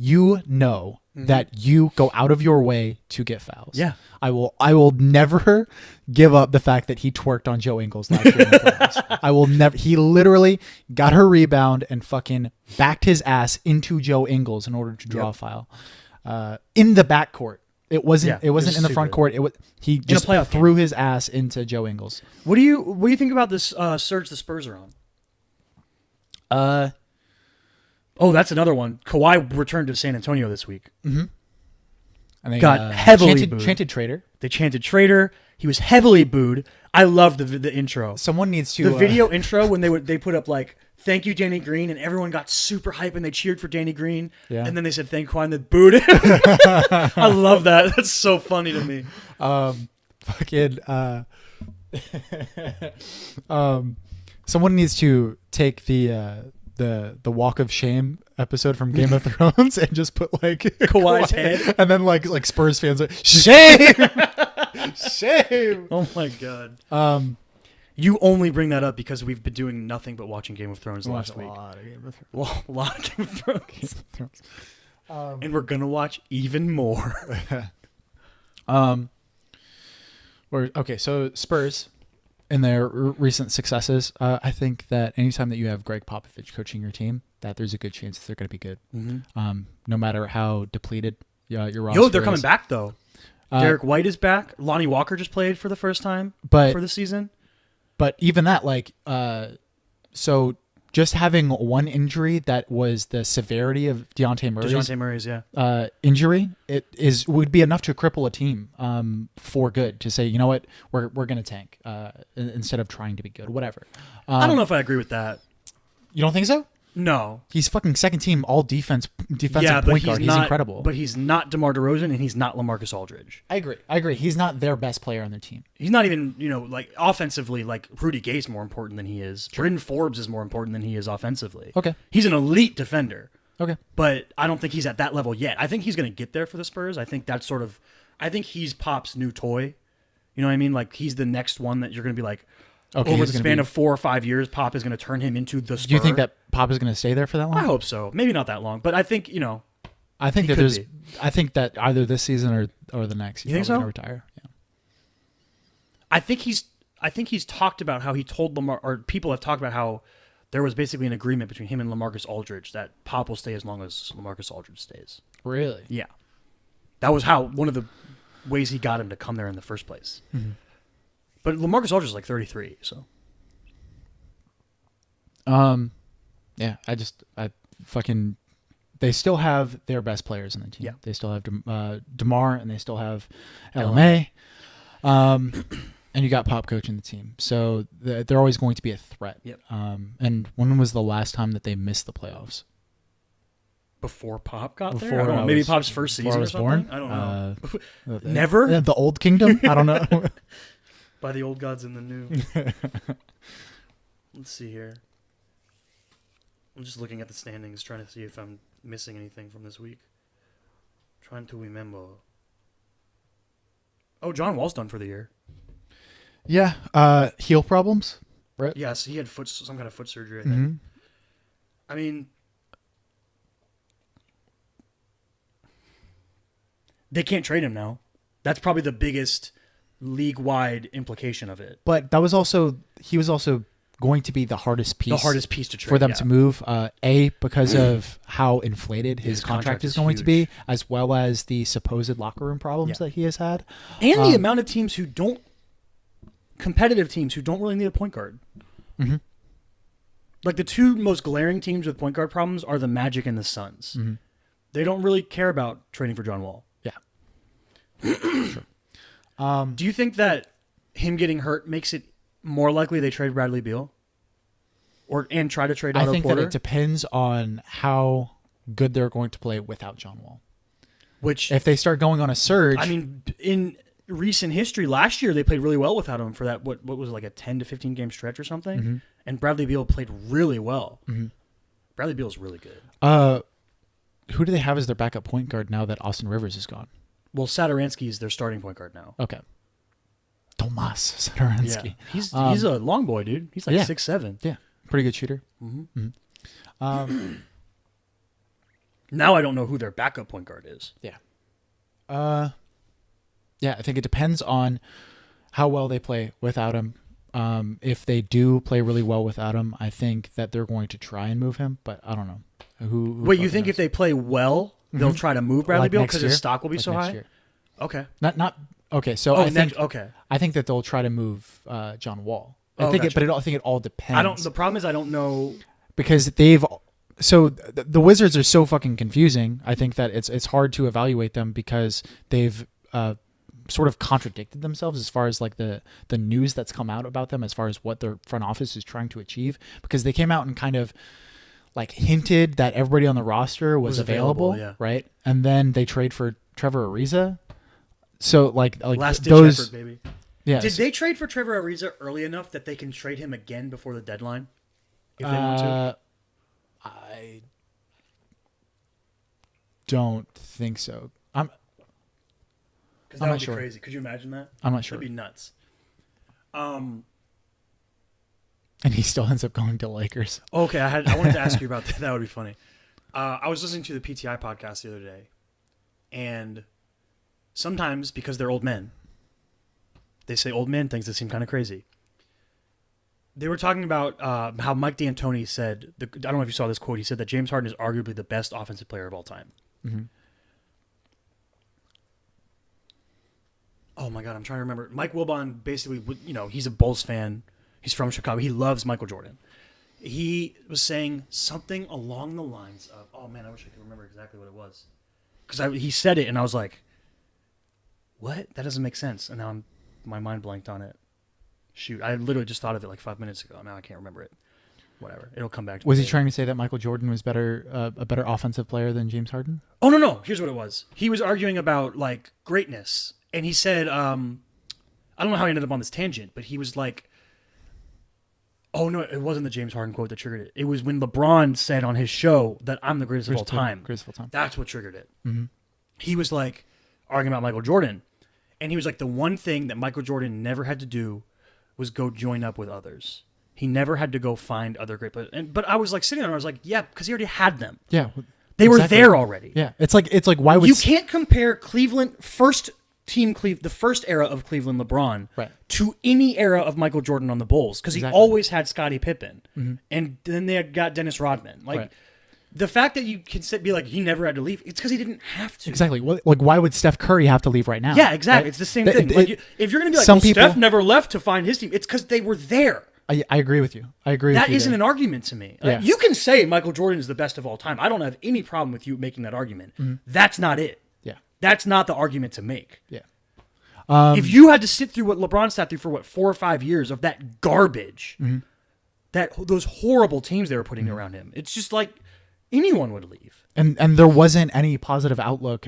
that you go out of your way to get fouls." Yeah. I will never give up the fact that he twerked on Joe Ingles last year in the playoffs. I will never. He literally got her rebound and fucking backed his ass into Joe Ingles in order to draw a foul. In the backcourt. It wasn't in the front court. He just threw his ass into Joe Ingles. What do you think about this surge the Spurs are on? Oh, that's another one. Kawhi returned to San Antonio this week. Mm-hmm. And they got heavily booed. Chanted traitor. They chanted traitor. He was heavily booed. I love the intro. Someone needs to the video intro when they put up like thank you Danny Green and everyone got super hype and they cheered for Danny Green and then they said thank Kawhi and then booed him. I love that. That's so funny to me. Someone needs to take the Walk of Shame episode from Game of Thrones and just put like Kawhi's head and then like Spurs fans are shame. Shame. Oh my god. You only bring that up because we've been doing nothing but watching Game of Thrones last week. A lot of Game of Thrones. Well, a lot of Game of Thrones. And we're gonna watch even more. Okay, so Spurs, in their recent successes, I think that anytime that you have Greg Popovich coaching your team, that there's a good chance that they're going to be good. Mm-hmm. No matter how depleted your roster They're is. coming back though. Derek White is back. Lonnie Walker just played for the first time for the season. But even that, so just having one injury that was the severity of Dejounte Murray's injury, would be enough to cripple a team for good, to say, you know what, we're going to tank instead of trying to be good, whatever. I don't know if I agree with that. You don't think so? No. He's fucking second team all defensive but point guard. He's incredible. But he's not DeMar DeRozan and he's not LaMarcus Aldridge. I agree. He's not their best player on their team. He's not even, offensively, Rudy Gay's more important than he is. Bryn Forbes is more important than he is offensively. Okay. He's an elite defender. Okay. But I don't think he's at that level yet. I think he's going to get there for the Spurs. I think he's Pop's new toy. You know what I mean? Like, he's the next one that you're going to be like, over the span of 4 or 5 years, Pop is going to turn him into the Spur. Do you think that Pop is going to stay there for that long? I hope so. Maybe not that long, but I think, I think that either this season or the next, he's probably going to retire. Yeah. I think he's talked about how he told Lamar, or people have talked about how there was basically an agreement between him and LaMarcus Aldridge that Pop will stay as long as LaMarcus Aldridge stays. Really? Yeah. That was one of the ways he got him to come there in the first place. Mm-hmm. But LaMarcus Aldridge is like 33, so. Yeah, they still have their best players on the team. Yeah. They still have DeMar, and they still have LMA. And you got Pop coaching the team. So they're always going to be a threat. Yep. And when was the last time that they missed the playoffs? Before Pop got there? I don't know. Maybe Pop's first season or something? Born? I don't know. Never? The old kingdom? I don't know. By the old gods and the new. Let's see here. I'm just looking at the standings, trying to see if I'm missing anything from this week. Trying to remember. Oh, John Wall's done for the year. Yeah. Heel problems, right? Yes, he had some kind of foot surgery, I think. Mm-hmm. I mean, they can't trade him now. That's probably the biggest league-wide implication of it. But he was also going to be the hardest piece to trade for them to move. Because of how inflated his contract is going huge. To be, as well as the supposed locker room problems that he has had, and the amount of teams competitive teams who don't really need a point guard. Mm-hmm. Like the two most glaring teams with point guard problems are the Magic and the Suns. Mm-hmm. They don't really care about trading for John Wall. Yeah. Sure. Do you think that him getting hurt makes it more likely they trade Bradley Beal? And try to trade Otto Porter? I think that it depends on how good they're going to play without John Wall. Which, if they start going on a surge... I mean, in recent history, last year they played really well without him for that, what was it, like a 10 to 15 game stretch or something? Mm-hmm. And Bradley Beal played really well. Mm-hmm. Bradley Beal's really good. Who do they have as their backup point guard now that Austin Rivers is gone? Well, Satoransky is their starting point guard now. Okay. Tomas Satoransky. Yeah. He's a long boy, dude. He's like 6'7". Yeah. Pretty good shooter. Mm-hmm. Mm-hmm. Now I don't know who their backup point guard is. Yeah. I think it depends on how well they play without him. If they do play really well without him, I think that they're going to try and move him, but I don't know. Who Wait, you think knows? if they play well, they'll try to move Bradley Beal because his stock will be so high? Year. Okay. Not okay. So I think that they'll try to move John Wall. I think it all depends. The problem is I don't know because the Wizards are so fucking confusing. I think that it's hard to evaluate them because they've sort of contradicted themselves as far as like the news that's come out about them as far as what their front office is trying to achieve, because they came out and kind of like hinted that everybody on the roster was available, right? And then they trade for Trevor Ariza. So like last ditch those effort, baby. Yeah. Did they trade for Trevor Ariza early enough that they can trade him again before the deadline? If they want to? I don't think so. Because that would be crazy. Could you imagine that? I'm not sure. That'd be nuts. And he still ends up going to Lakers. Okay, I wanted to ask you about that. That would be funny. I was listening to the PTI podcast the other day, and sometimes because they're old men, they say old men things that seem kind of crazy. They were talking about how Mike D'Antoni said, I don't know if you saw this quote, he said that James Harden is arguably the best offensive player of all time. Mm-hmm. Oh my God, I'm trying to remember. Mike Wilbon basically, he's a Bulls fan. He's from Chicago. He loves Michael Jordan. He was saying something along the lines of, oh man, I wish I could remember exactly what it was. Because he said it and I was like, what? That doesn't make sense. And now my mind blanked on it. Shoot, I literally just thought of it like 5 minutes ago. Now I can't remember it. Whatever. It'll come back to me. Was he trying to say that Michael Jordan was a better offensive player than James Harden? Oh, no. Here's what it was. He was arguing about like greatness. And he said, I don't know how he ended up on this tangent, but he was like, oh, no, it wasn't the James Harden quote that triggered it. It was when LeBron said on his show that I'm the greatest of all time. Greatest of all time. That's what triggered it. Mm-hmm. He was like arguing about Michael Jordan. And he was like, the one thing that Michael Jordan never had to do was go join up with others. He never had to go find other great players. But I was like sitting there and I was like, yeah, because he already had them. Yeah. They were there already. Yeah. It's like why would you can't compare Cleveland the first era of Cleveland LeBron to any era of Michael Jordan on the Bulls because he always had Scottie Pippen. Mm-hmm. And then they got Dennis Rodman. Like the fact that you can be like he never had to leave, it's because he didn't have to. Exactly. Like why would Steph Curry have to leave right now? Yeah, exactly. Right? It's the same thing. Like, if you're going to be like, Steph never left to find his team, it's because they were there. I agree with you. That isn't an argument to me. Like, you can say Michael Jordan is the best of all time. I don't have any problem with you making that argument. Mm-hmm. That's not it. Yeah. That's not the argument to make. Yeah. If you had to sit through what LeBron sat through for 4 or 5 years of that garbage, those horrible teams they were putting around him, it's just like anyone would leave. And there wasn't any positive outlook.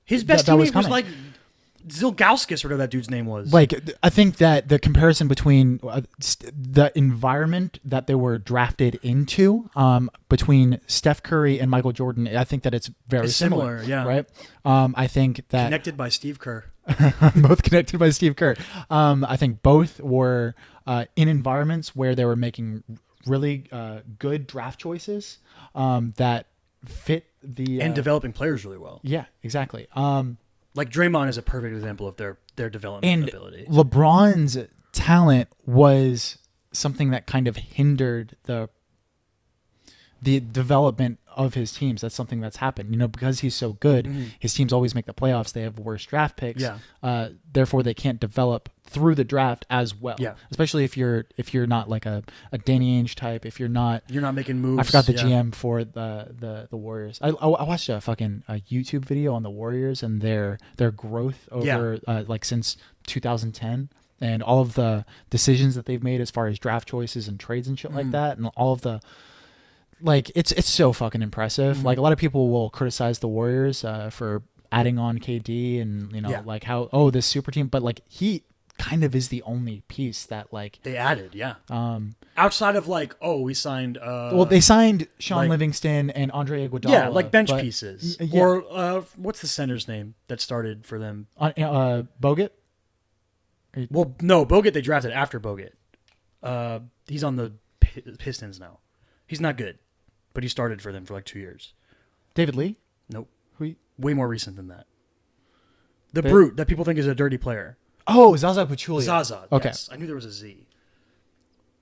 His best teammate was like Zilgauskas, whatever that dude's name was. Like, I think that the comparison between the environment that they were drafted into, between Steph Curry and Michael Jordan, I think that it's very similar. Yeah. Right. I think that connected by Steve Kerr. Both connected by Steve Kerr. I think both were in environments where they were making really good draft choices that fit the and developing players really well. Yeah, exactly. Like Draymond is a perfect example of their development ability. LeBron's talent was something that kind of hindered the development of his teams. That's something that's happened. Because he's so good, his teams always make the playoffs. They have worse draft picks. Yeah. Therefore, they can't develop through the draft as well. Yeah. Especially if you're not like a Danny Ainge type. If you're not making moves. I forgot the GM for the Warriors. I watched a YouTube video on the Warriors and their growth over like since 2010. And all of the decisions that they've made as far as draft choices and trades and shit like that, and all of the it's so fucking impressive. Like a lot of people will criticize the Warriors for adding on KD and like how this super team, but like he kind of is the only piece that like they added. Yeah. Outside of we signed. They signed Sean Livingston and Andre Iguodala. Yeah, like bench pieces. Yeah. Or what's the center's name that started for them? Bogut. Well, no, Bogut they drafted after Bogut. He's on the Pistons now. He's not good, but he started for them for like 2 years. David Lee? Nope. Who? Way more recent than that. The brute that people think is a dirty player. Oh, Zaza Pachulia. Zaza. Okay. Yes. I knew there was a Z.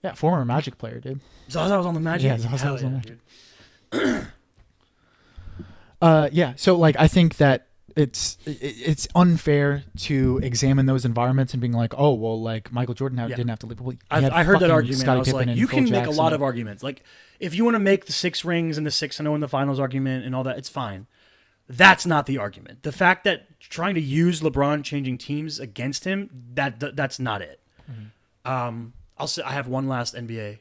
Yeah, former Magic player, dude. Zaza was on the Magic? Yeah, Zaza was on the Magic. Yeah, so like I think that it's unfair to examine those environments and being like, oh, well, like Michael Jordan didn't have to leave. Well, I heard that argument. Scottie I was Pippen like, you Phil can make Jackson. a lot of arguments. Like, if you want to make the 6 rings and the 6-0 in the finals argument and all that, it's fine. That's not the argument. The fact that trying to use LeBron changing teams against him, that's not it. Mm-hmm. I have one last NBA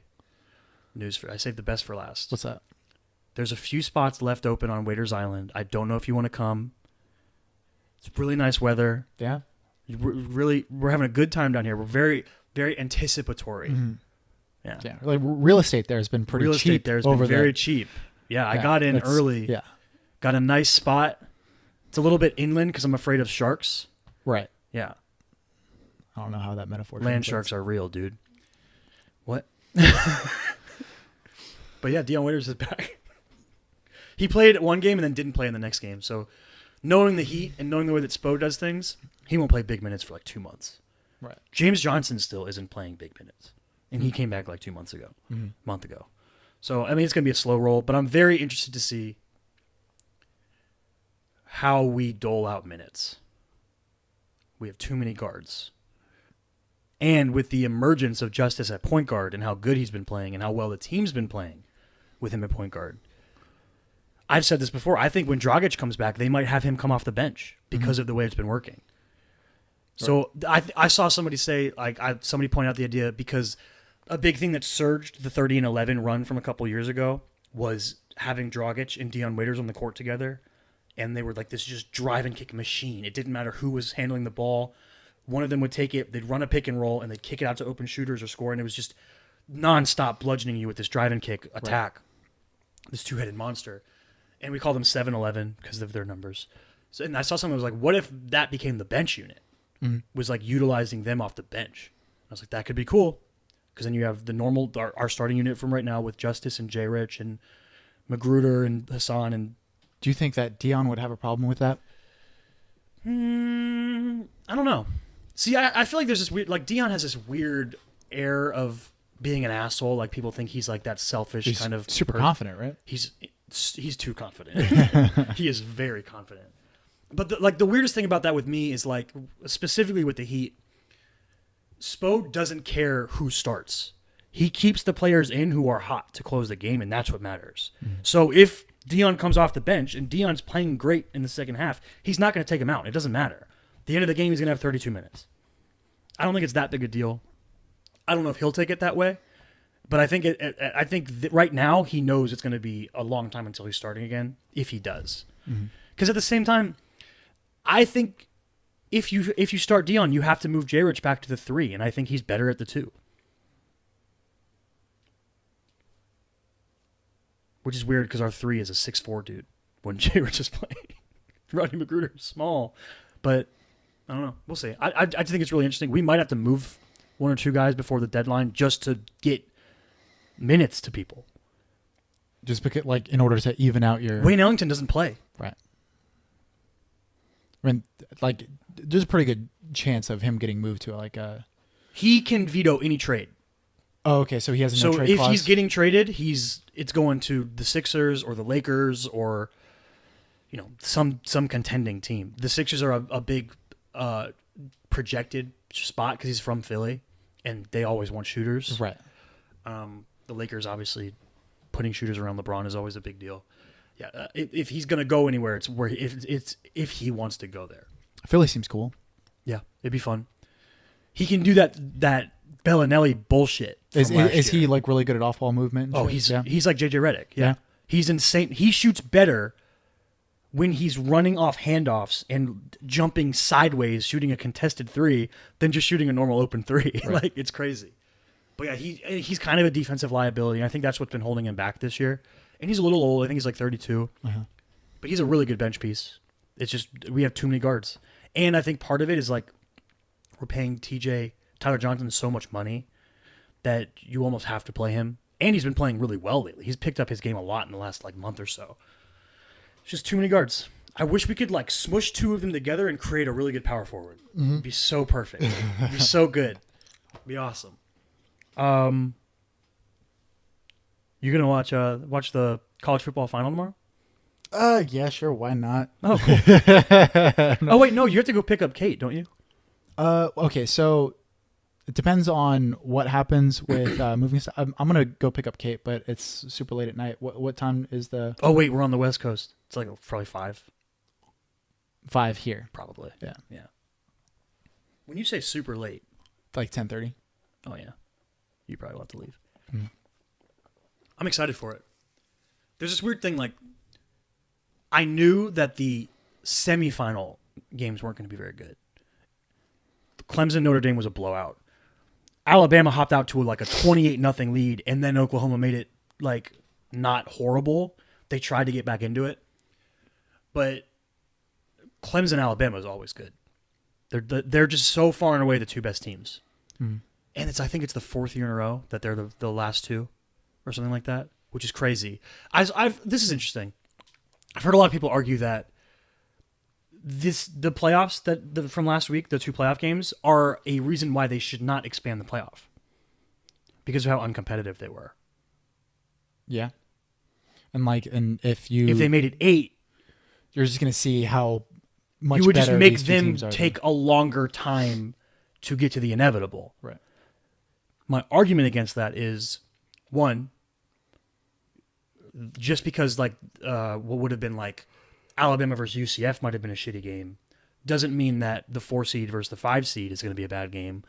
news I saved the best for last. What's that? There's a few spots left open on Waiters Island. I don't know if you want to come. It's really nice weather. Yeah. We're having a good time down here. We're very, very anticipatory. Mm-hmm. Yeah. Yeah. Like real estate there has been pretty cheap. Real estate there has been very cheap. Yeah. I got in early. Yeah. Got a nice spot. It's a little bit inland because I'm afraid of sharks. Right. Yeah. I don't know how that metaphor. Land translates. sharks are real, dude. What? But yeah, Dion Waiters is back. He played one game and then didn't play in the next game. So knowing the Heat and knowing the way that Spo does things, he won't play big minutes for like 2 months. Right. James Johnson still isn't playing big minutes. And he came back like 2 months ago, month ago. So, I mean, it's going to be a slow roll, but I'm very interested to see how we dole out minutes. We have too many guards. And with the emergence of Justice at point guard and how good he's been playing and how well the team's been playing with him at point guard, I've said this before. I think when Dragic comes back, they might have him come off the bench because of the way it's been working. So I saw somebody say, somebody point out the idea because a big thing that surged the 30 and 11 run from a couple years ago was having Dragic and Dion Waiters on the court together. And they were like this just drive and kick machine. It didn't matter who was handling the ball. One of them would take it, they'd run a pick and roll, and they'd kick it out to open shooters or score. And it was just nonstop bludgeoning you with this drive and kick attack, this two-headed monster. And we call them 7-11 because of their numbers. So, and I saw someone was like, what if that became the bench unit? Was like utilizing them off the bench. I was like, that could be cool. Because then you have the normal, our starting unit from right now with Justice and J. Rich and Magruder and Hassan. And do you think that Dion would have a problem with that? I don't know. See, I feel like there's this weird, like Dion has this weird air of being an asshole. Like people think he's like that selfish He's kind of super person. confident, right? He's too confident. He is very confident. But the weirdest thing about that with me is like specifically with the Heat, Spo doesn't care who starts. He keeps the players in who are hot to close the game, and that's what matters. So if Dion comes off the bench and Dion's playing great in the second half, he's not going to take him out. It doesn't matter. At the end of the game, he's going to have 32 minutes. I don't think it's that big a deal. I don't know if he'll take it that way, but I think right now he knows it's going to be a long time until he's starting again, if he does. Because at the same time, I think if you start Dion, you have to move J. Rich back to the 3, and I think he's better at the 2. Which is weird because our 3 is a 6'4" dude when J. Rich is playing. Rodney Magruder is small, but I don't know. We'll see. I just think it's really interesting. We might have to move 1 or 2 guys before the deadline just to get minutes to people. Just because, like, in order to even out your Wayne Ellington doesn't play. Right. I mean, like, there's a pretty good chance of him getting moved to like a. He can veto any trade. Oh, okay. So he has no So trade if clause. he's getting traded, it's going to the Sixers or the Lakers or some contending team. The Sixers are a big projected spot because he's from Philly, and they always want shooters. Right. The Lakers, obviously, putting shooters around LeBron is always a big deal. Yeah, if he's gonna go anywhere, it's where if he wants to go there. Philly seems cool. Yeah, it'd be fun. He can do that Bellinelli bullshit. Is he like really good at off ball movement? Oh, he's like JJ Redick. Yeah, he's insane. He shoots better when he's running off handoffs and jumping sideways, shooting a contested 3, than just shooting a normal open 3. Right. Like, it's crazy. But yeah, he's kind of a defensive liability. I think that's what's been holding him back this year. And he's a little old. I think he's like 32. But he's a really good bench piece. It's just we have too many guards. And I think part of it is like we're paying Tyler Johnson so much money that you almost have to play him. And he's been playing really well lately. He's picked up his game a lot in the last like month or so. It's just too many guards. I wish we could like smush 2 of them together and create a really good power forward. It'd be so perfect. It'd be so good. It'd be awesome. You gonna watch the college football final tomorrow? Yeah, sure. Why not? Oh, cool. Oh wait, no, you have to go pick up Kate, don't you? Okay, so it depends on what happens with moving stuff. I'm gonna go pick up Kate, but it's super late at night. What time is the? Oh wait, we're on the West Coast. It's like probably 5. 5 here. Probably. Yeah. When you say super late, Like 10:30. oh yeah, you probably will have to leave. I'm excited for it. There's this weird thing, like I knew that the semifinal games weren't going to be very good. Clemson Notre Dame was a blowout. Alabama hopped out to like a 28-0 lead, and then Oklahoma made it like not horrible. They tried to get back into it, but Clemson Alabama is always good. They're just so far and away the two best teams. Mhm. And I think it's the fourth year in a row that they're the last two or something like that, which is crazy. This is interesting. I've heard a lot of people argue that the playoffs from last week, the two playoff games, are a reason why they should not expand the playoff because of how uncompetitive they were. Yeah. And if they made it 8, you're just going to see how much you would just better make these two them teams are take a longer time to get to the inevitable. Right. My argument against that is, one, just because what would have been like Alabama versus UCF might have been a shitty game, doesn't mean that the 4 seed versus the 5 seed is going to be a bad game,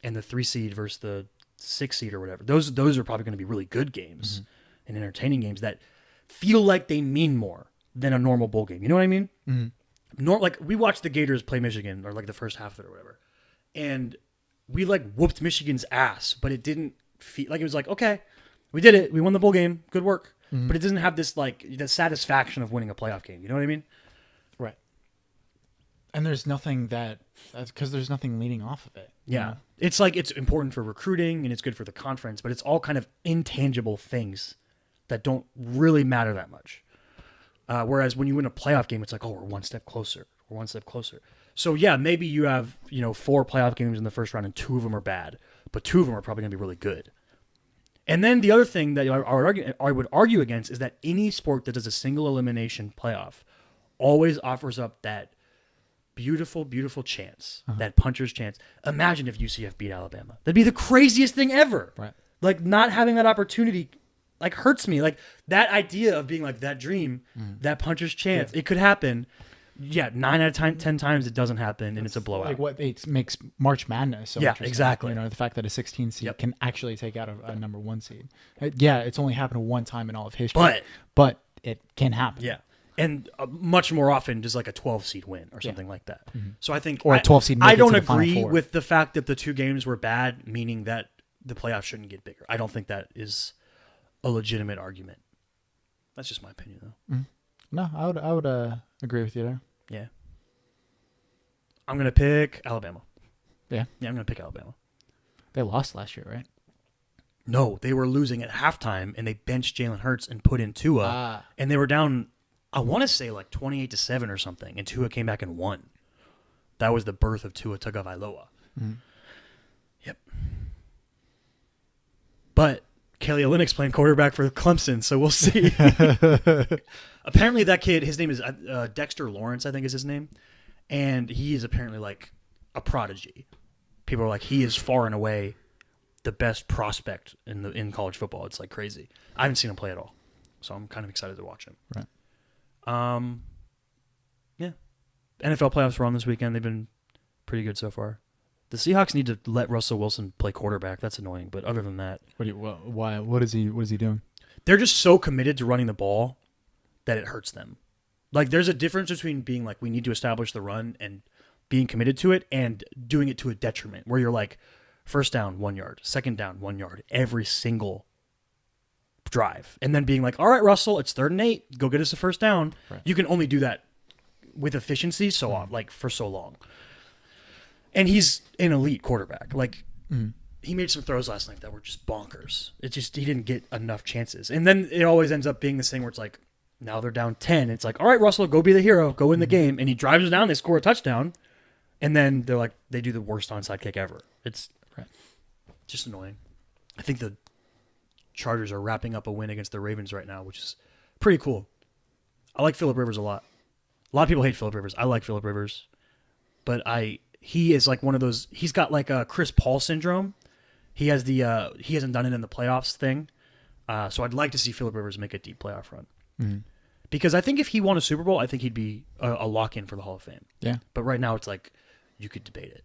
and the 3 seed versus the 6 seed or whatever. Those are probably going to be really good games and entertaining games that feel like they mean more than a normal bowl game. You know what I mean? Like we watched the Gators play Michigan, or like the first half of it or whatever, and we like whooped Michigan's ass, but it didn't feel like it was like, okay, we did it, we won the bowl game, good work. But it doesn't have this like the satisfaction of winning a playoff game. You know what I mean? Right. And there's nothing because there's nothing leading off of it. Yeah. You know? It's like it's important for recruiting and it's good for the conference, but it's all kind of intangible things that don't really matter that much. Whereas when you win a playoff game, it's like, oh, we're one step closer. We're one step closer. So yeah, maybe you have 4 playoff games in the first round and 2 of them are bad, but 2 of them are probably going to be really good. And then the other thing that I would argue against is that any sport that does a single elimination playoff always offers up that beautiful, beautiful chance, that puncher's chance. Imagine if UCF beat Alabama. That'd be the craziest thing ever. Right. Like not having that opportunity like hurts me. Like that idea of being like that dream, that puncher's chance, it could happen. Yeah, 9 out of 10 times it doesn't happen, and it's a blowout. Like what makes March Madness so interesting. Exactly. The fact that a 16 seed can actually take out a number 1 seed. Yeah, it's only happened one time in all of history, but it can happen. Yeah, and much more often just like a 12 seed win or something like that. So I think or a 12 seed. I don't agree with the fact that the 2 games were bad, meaning that the playoffs shouldn't get bigger. I don't think that is a legitimate argument. That's just my opinion, though. No, I would agree with you there. Yeah. I'm going to pick Alabama. Yeah? Yeah, I'm going to pick Alabama. They lost last year, right? No, they were losing at halftime, and they benched Jalen Hurts and put in Tua, and they were down, I want to say like 28-7 or something, and Tua came back and won. That was the birth of Tua Tagovailoa. Yep. But Kelly Olynyk's playing quarterback for Clemson, so we'll see. Apparently that kid, his name is Dexter Lawrence, I think is his name, and he is apparently like a prodigy. People are like, he is far and away the best prospect in college football. It's like crazy. I haven't seen him play at all, so I'm kind of excited to watch him. Right. Yeah. NFL playoffs were on this weekend. They've been pretty good so far. The Seahawks need to let Russell Wilson play quarterback. That's annoying, but other than that, why? What is he doing? They're just so committed to running the ball that it hurts them. Like there's a difference between being like, we need to establish the run and being committed to it, and doing it to a detriment where you're like, first down 1 yard, second down 1 yard every single drive, and then being like, all right, Russell, it's 3rd and 8, go get us a first down. Right. You can only do that with efficiency for so long. And he's an elite quarterback. Like he made some throws last night that were just bonkers. It just, he didn't get enough chances. And then it always ends up being this thing where it's like, now they're down 10. It's like, all right, Russell, go be the hero, go win the game. And he drives us down, they score a touchdown. And then they're like, they do the worst onside kick ever. It's just annoying. I think the Chargers are wrapping up a win against the Ravens right now, which is pretty cool. I like Phillip Rivers a lot. A lot of people hate Phillip Rivers. I like Phillip Rivers. But he is like one of those, he's got like a Chris Paul syndrome. He has he hasn't done it in the playoffs thing. So I'd like to see Phillip Rivers make a deep playoff run. Because I think if he won a Super Bowl, I think he'd be a lock-in for the Hall of Fame. Yeah. But right now it's like, you could debate it.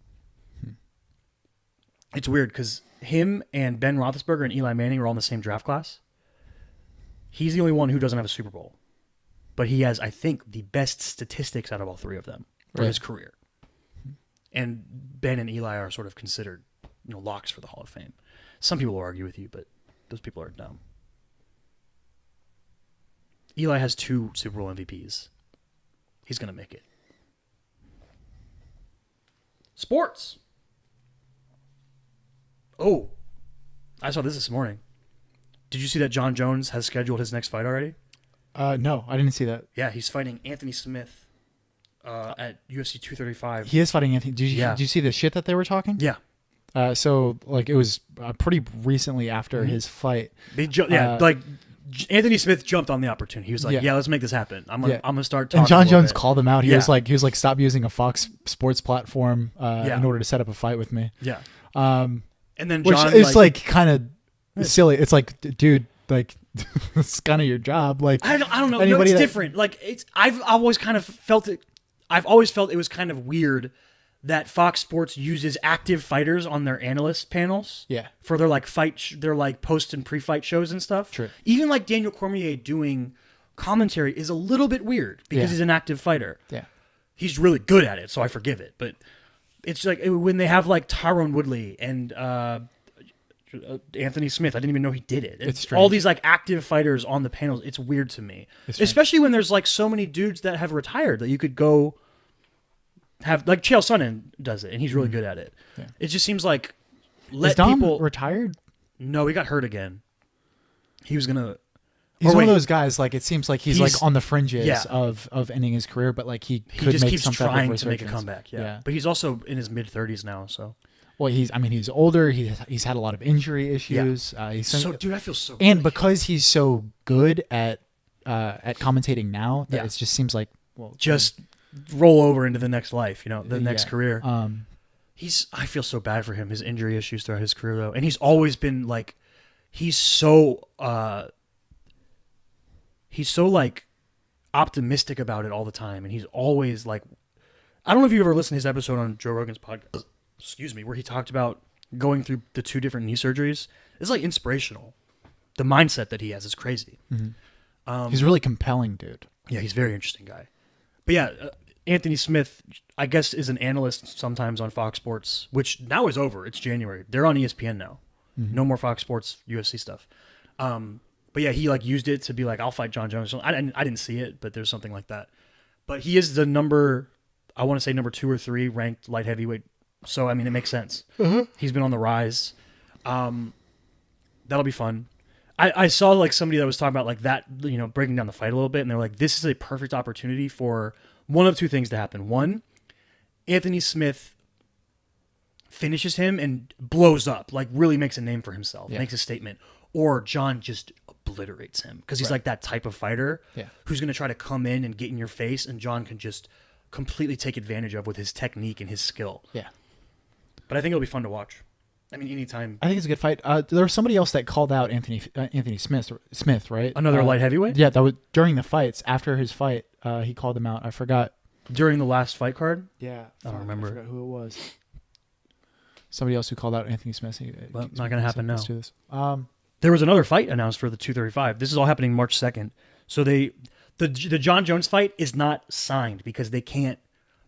It's weird because him and Ben Roethlisberger and Eli Manning are all in the same draft class. He's the only one who doesn't have a Super Bowl. But he has, I think, the best statistics out of all 3 of them for his career. And Ben and Eli are sort of considered, locks for the Hall of Fame. Some people will argue with you, but those people are dumb. Eli has 2 Super Bowl MVPs. He's going to make it. Sports. Oh, I saw this morning. Did you see that John Jones has scheduled his next fight already? No, I didn't see that. Yeah, he's fighting Anthony Smith at UFC 235. He is fighting Anthony. Did you see the shit that they were talking? Yeah. So like it was pretty recently after his fight. Anthony Smith jumped on the opportunity. He was like, "Yeah, let's make this happen. I'm gonna start talking." And John Jones bit. called him out. He was like, "Stop using a Fox Sports platform in order to set up a fight with me." Yeah. And then which John, is like kind of silly. It's like, dude, like it's kind of your job. Like I don't know. No, it's different. Like I've always kind of felt it. I've always felt it was kind of weird that Fox Sports uses active fighters on their analyst panels. Yeah. For their like their like post and pre-fight shows and stuff. True. Even like Daniel Cormier doing commentary is a little bit weird because he's an active fighter. Yeah. He's really good at it, so I forgive it. But it's like when they have like Tyrone Woodley and Anthony Smith. I didn't even know he did it. It's strange. All these like active fighters on the panels. It's weird to me, especially when there's like so many dudes that have retired that you could go have. Like Chael Sonnen does it, and he's really good at it. Yeah. It just seems like Is Dom retired? No, he got hurt again. He was gonna. He's one of those guys. Like it seems like he's like on the fringes of ending his career, but like he could just make keeps some trying type of to make a comeback. Yeah, but he's also in his mid-30s now, so. Well, he's older. He's had a lot of injury issues. Dude, I feel so. And because he's so good at commentating now, that it just seems like just roll over into the next life, the next career. I feel so bad for him. His injury issues throughout his career, though, and he's always been like, he's so like optimistic about it all the time, and he's always like, I don't know if you ever listened to his episode on Joe Rogan's podcast. Excuse me, where he talked about going through the 2 different knee surgeries. It's like inspirational. The mindset that he has is crazy. Mm-hmm. He's a really compelling dude. Yeah, he's a very interesting guy. But yeah, Anthony Smith, I guess, is an analyst sometimes on Fox Sports, which now is over. It's January. They're on ESPN now. Mm-hmm. No more Fox Sports UFC stuff. But yeah, he like used it to be like, I'll fight John Jones. I didn't see it, but there's something like that. But he is the number 2 or 3 ranked light heavyweight. So, I mean, it makes sense. Mm-hmm. He's been on the rise. That'll be fun. I saw like somebody that was talking about like that, breaking down the fight a little bit. And they're like, this is a perfect opportunity for one of 2 things to happen. One, Anthony Smith finishes him and blows up, like really makes a name for himself, makes a statement. Or John just obliterates him because he's like that type of fighter who's going to try to come in and get in your face. And John can just completely take advantage of with his technique and his skill. Yeah. But I think it'll be fun to watch. I mean, anytime. I think it's a good fight. There was somebody else that called out Anthony Smith, right? Another light heavyweight? Yeah, that was during the fights. After his fight, he called him out. I forgot. During the last fight card? Yeah. I don't remember. I forgot who it was. Somebody else who called out Anthony Smith. Well, not going to happen now. Let's do this. There was another fight announced for the 235. This is all happening March 2nd. So the John Jones fight is not signed because they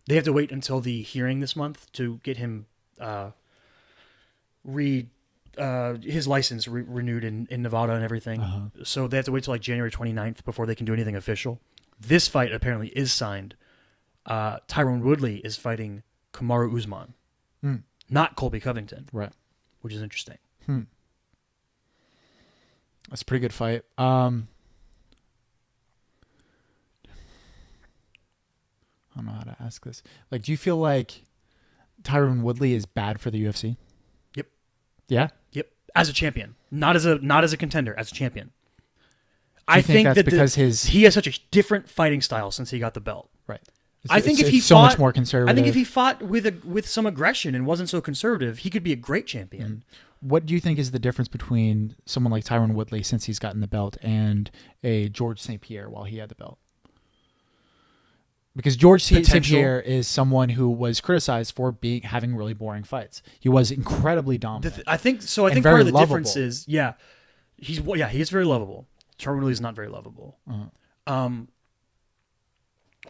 have to wait until the hearing this month to get him his license renewed in Nevada and everything. Uh-huh. So they have to wait till like January 29th before they can do anything official. This fight apparently is signed. Tyrone Woodley is fighting Kamaru Usman, not Colby Covington, right? Which is interesting. That's a pretty good fight. I don't know how to ask this. Like, do you feel like Tyrone Woodley is bad for the UFC? Yep. Yeah? Yep. As a champion. Not as a contender, as a champion. I think that's because he has such a different fighting style since he got the belt. Right. I think if he so fought, much more conservative. I think if he fought with some aggression and wasn't so conservative, he could be a great champion. What do you think is the difference between someone like Tyrone Woodley since he's gotten the belt and a George St. Pierre while he had the belt? Because George St. Pierre is someone who was criticized for having really boring fights. He was incredibly dominant. I think part of the difference is, he is very lovable. Tyrone Woodley is not very lovable. Uh-huh.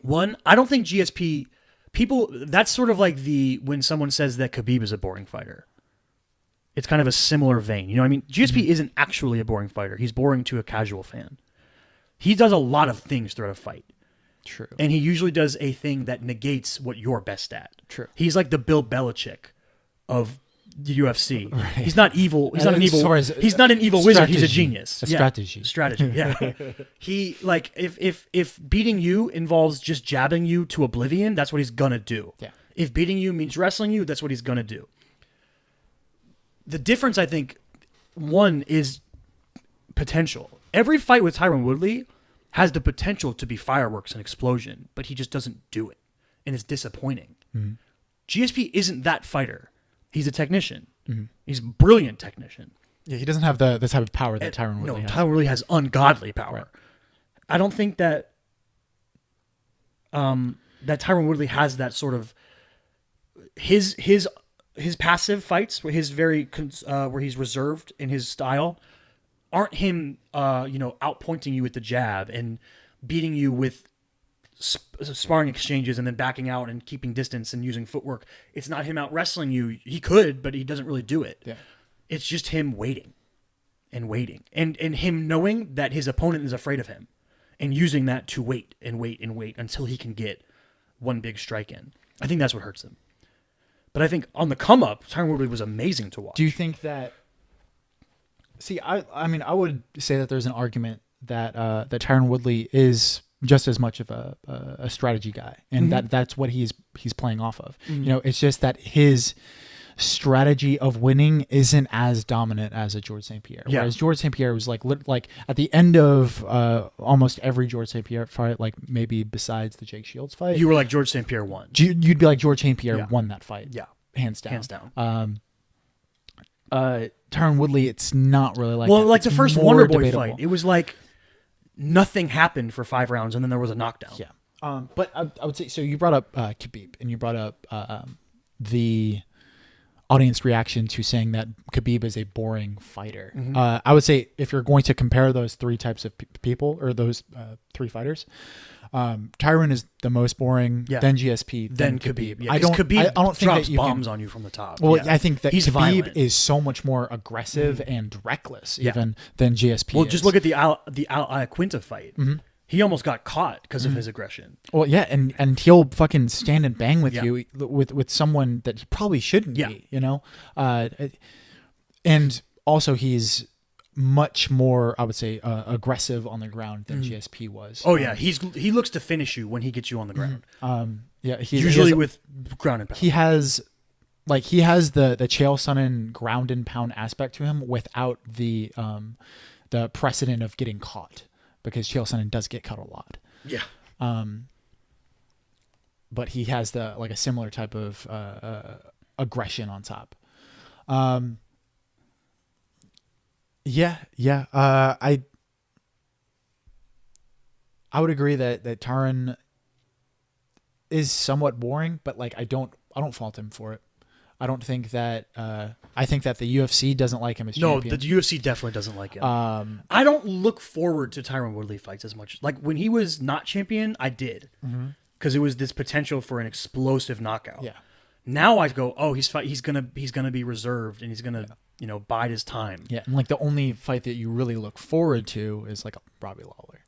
One, I don't think GSP people. That's sort of like when someone says that Khabib is a boring fighter. It's kind of a similar vein. You know what I mean? GSP isn't actually a boring fighter. He's boring to a casual fan. He does a lot of things throughout a fight. True. And he usually does a thing that negates what you're best at. True. He's like the Bill Belichick of the UFC. Right. He's not evil. He's not an As evil. far as He's not an evil wizard. He's a strategy. genius. A Yeah. strategy. Strategy. Yeah. He like if beating you involves just jabbing you to oblivion, that's what he's gonna do. Yeah. If beating you means wrestling you, that's what he's gonna do. The difference, I think, one is potential. Every fight with Tyron Woodley has the potential to be fireworks and explosion, but he just doesn't do it, and it's disappointing. Mm-hmm. GSP isn't that fighter. He's a technician. Mm-hmm. He's a brilliant technician. Yeah, he doesn't have the type of power that Tyron Woodley has. Tyron Woodley has ungodly power. Right. I don't think that that Tyron Woodley has that sort of his passive fights, where his where he's reserved in his style, aren't him outpointing you with the jab and beating you with sparring exchanges and then backing out and keeping distance and using footwork. It's not him out wrestling you. He could, but he doesn't really do it. Yeah. It's just him waiting and him knowing that his opponent is afraid of him and using that to wait and wait and wait until he can get one big strike in. I think that's what hurts him. But I think on the come up, Tyron Woodley was amazing to watch. Do you think that? See, I mean, I would say that there's an argument that that Tyron Woodley is just as much of a strategy guy, and that's what he's playing off of. Mm-hmm. You know, it's just that his strategy of winning isn't as dominant as a George St. Pierre. Yeah. Whereas George St. Pierre was like at the end of almost every George St. Pierre fight, like maybe besides the Jake Shields fight, You were like George St. Pierre won. you'd be like George St. Pierre Yeah. won that fight. Yeah. Hands down. Hands down. Tyron Woodley, it's not really like Well, that. like It's the first more Wonder Boy debatable. fight, it was like nothing happened for 5 rounds and then there was a knockdown. Yeah. But I would say, so you brought up Khabib, and you brought up the audience reaction to saying that Khabib is a boring fighter. I would say if you're going to compare those three types of people, or those three fighters, Tyron is the most boring, Yeah. then GSP, Then Khabib. Yeah, I don't think drops that you bombs can, on you from the top. well, Yeah. I think that He's Khabib violent. is so much more aggressive and reckless Yeah. even than GSP Well, is. just look at the Al Iaquinta fight. He almost got caught because of his aggression. Well, yeah, and he'll fucking stand and bang with Yeah. you with someone that he probably shouldn't Yeah. be, you know? And also he's much more, I would say, aggressive on the ground than GSP was. Oh yeah, he looks to finish you when he gets you on the ground. Yeah, Usually with ground and pound. he has the Chael Sonnen ground and pound aspect to him without the precedent of getting caught, because Chael Sonnen does get caught a lot. Yeah. But he has a similar type of aggression on top. I would agree that Taran is somewhat boring, but I don't fault him for it. I don't think that I think that the UFC doesn't like him as No, champion. the UFC definitely doesn't like him. I don't look forward to Tyron Woodley fights as much. Like when he was not champion, I did, because it was this potential for an explosive knockout. Yeah. Now I go, oh, he's gonna be reserved and he's gonna bide his time. Yeah, and the only fight that you really look forward to is a Robbie Lawler.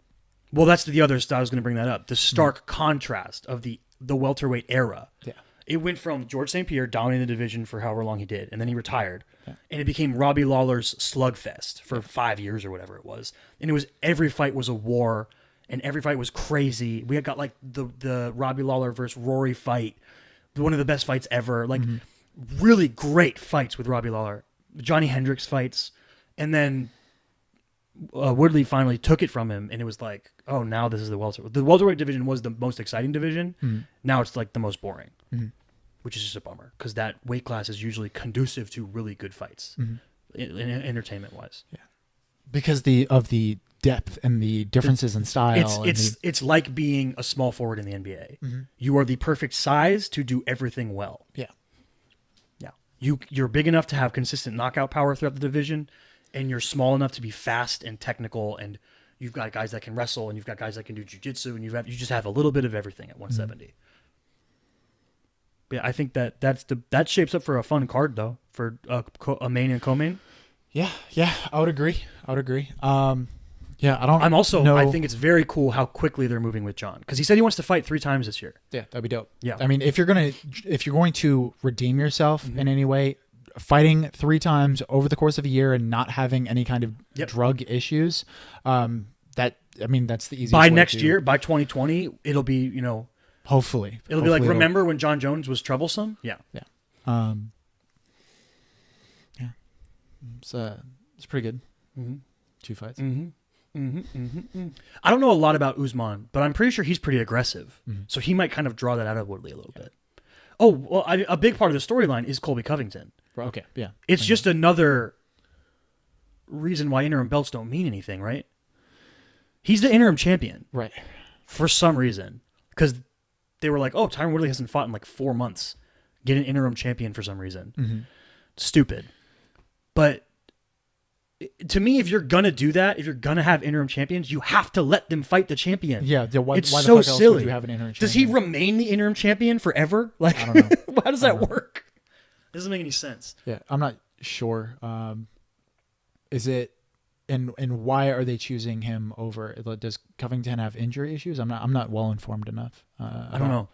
Well, that's the other. I was gonna bring that up. The stark contrast of the welterweight era. Yeah. It went from George St. Pierre dominating the division for however long he did, and then he retired. Yeah. And it became Robbie Lawler's slugfest for 5 years or whatever it was. And it was every fight was a war, and every fight was crazy. We had got the Robbie Lawler versus Rory fight, one of the best fights ever. Really great fights with Robbie Lawler. Johnny Hendricks fights, and then Woodley finally took it from him, and it was like, oh, now this is the welterweight. The welterweight division was the most exciting division. Now it's the most boring. Which is just a bummer, because that weight class is usually conducive to really good fights, entertainment wise. Yeah, because of the depth and the differences in style. It's like being a small forward in the NBA. You are the perfect size to do everything well. Yeah, yeah. You're big enough to have consistent knockout power throughout the division, and you're small enough to be fast and technical, and you've got guys that can wrestle, and you've got guys that can do jiu-jitsu, and you just have a little bit of everything at 170. Yeah, I think that shapes up for a fun card though, for a main and co-main. Yeah, I would agree. Yeah, I'm also. know. I think it's very cool how quickly they're moving with John because he said he wants to fight 3 times this year. Yeah, that'd be dope. Yeah. I mean, if you're going to redeem yourself in any way, fighting 3 times over the course of a year and not having any kind of drug issues, that's the easiest By way next to, year, by 2020, it'll be, hopefully it'll be like, remember when John Jones was troublesome? Yeah. Yeah. Yeah. It's pretty good. 2 fights. I don't know a lot about Usman, but I'm pretty sure he's pretty aggressive. So he might kind of draw that out of Woodley a little bit. Oh, well, a big part of the storyline is Colby Covington. Okay, yeah. It's just another reason why interim belts don't mean anything, right? He's the interim champion. Right. For some reason. Because they were like, oh, Tyron Woodley hasn't fought in like 4 months. Get an interim champion for some reason. Stupid. But to me, if you're going to do that, if you're going to have interim champions, you have to let them fight the champion. Yeah. Why it's the so fuck else silly. would you have an interim Does he champion? remain the interim champion forever? Like, I don't know. how does that work? It doesn't make any sense. Yeah, I'm not sure. Is it, and why are they choosing him over? Does Covington have injury issues? I'm not well informed enough. I don't know.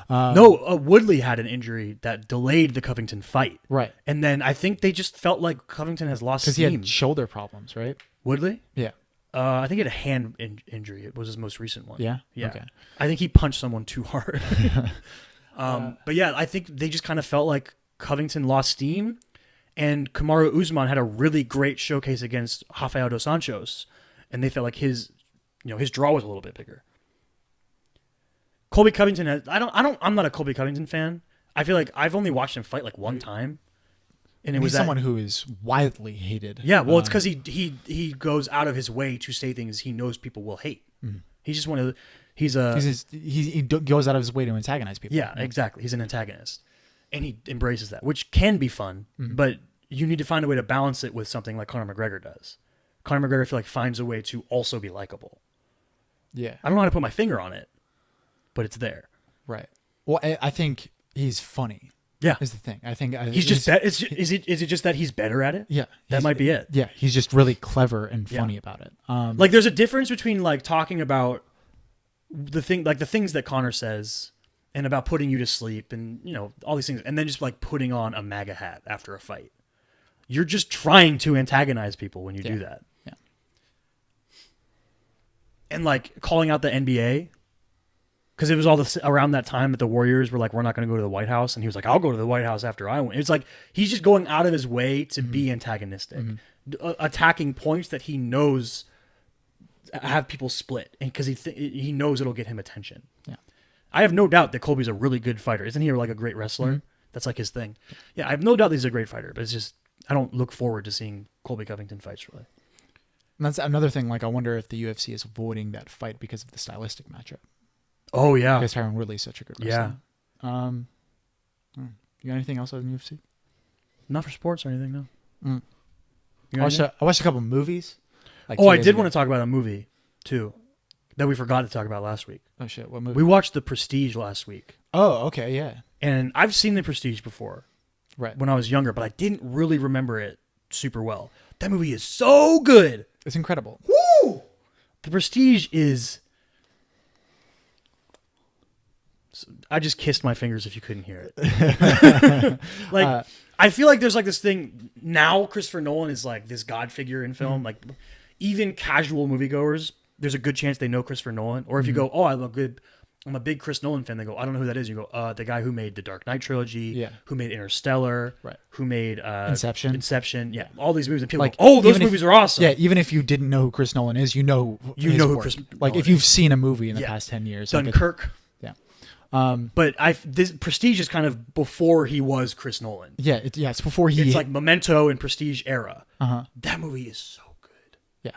No, Woodley had an injury that delayed the Covington fight. Right. And then I think they just felt like Covington has lost Because steam. he had shoulder problems, right? Woodley? Yeah. I think he had a hand injury. It was his most recent one. Yeah? Yeah. Okay. I think he punched someone too hard. But yeah, I think they just kind of felt like Covington lost steam, and Kamaru Usman had a really great showcase against Rafael dos Anjos, and they felt like his draw was a little bit bigger. Colby Covington I'm not a Colby Covington fan. I feel like I've only watched him fight like 1 time. And he's someone who is widely hated. Yeah, well, it's because he goes out of his way to say things he knows people will hate. He's just he goes out of his way to antagonize people. Yeah, exactly. He's an antagonist, and he embraces that, which can be fun. But you need to find a way to balance it with something like Conor McGregor does. Conor McGregor, I feel like, finds a way to also be likable. Yeah, I don't know how to put my finger on it, but it's there. Right. Well, I think he's funny. Yeah, is the thing. I think he's just is it just that he's better at it? Yeah, that might be it. Yeah, he's just really clever and funny about it. Like there's a difference between like talking about the things that Conor says and about putting you to sleep and all these things, and then just like putting on a MAGA hat after a fight. You're just trying to antagonize people when you do that. Yeah. And like calling out the NBA. Because it was all around that time that the Warriors were like, we're not going to go to the White House. And he was like, I'll go to the White House after I win. It's like he's just going out of his way to be antagonistic, attacking points that he knows have people split. And because he knows it'll get him attention. Yeah. I have no doubt that Colby's a really good fighter. Isn't he like a great wrestler? That's like his thing. Yeah, I have no doubt that he's a great fighter. But it's just, I don't look forward to seeing Colby Covington fights really. And that's another thing. Like, I wonder if the UFC is avoiding that fight because of the stylistic matchup. Oh yeah, because Tyron Woodley's such a good wrestler. Yeah. You got anything else other than UFC? Not for sports or anything, no. I watched a couple movies. Like I did want to talk about a movie too that we forgot to talk about last week. Oh shit, what movie? We watched The Prestige last week. Oh, okay, yeah. And I've seen The Prestige before, right? When I was younger, but I didn't really remember it super well. That movie is so good. It's incredible. Woo! The Prestige is. I just kissed my fingers if you couldn't hear it. I feel like there's like this thing now. Christopher Nolan is like this god figure in film. Like even casual moviegoers, there's a good chance they know Christopher Nolan. Or if you go, oh, I'm a big Chris Nolan fan. They go, I don't know who that is. You go, the guy who made the Dark Knight trilogy, who made Interstellar, who made Inception. Yeah, all these movies. And people like, go, oh, those movies are awesome. Yeah, even if you didn't know who Chris Nolan is, you know who Chris. Like if you've seen a movie in the past 10 years, Dunkirk. But this Prestige is kind of before he was Chris Nolan. Yeah, it's before he. It's like Memento and Prestige era. That movie is so good. Yeah,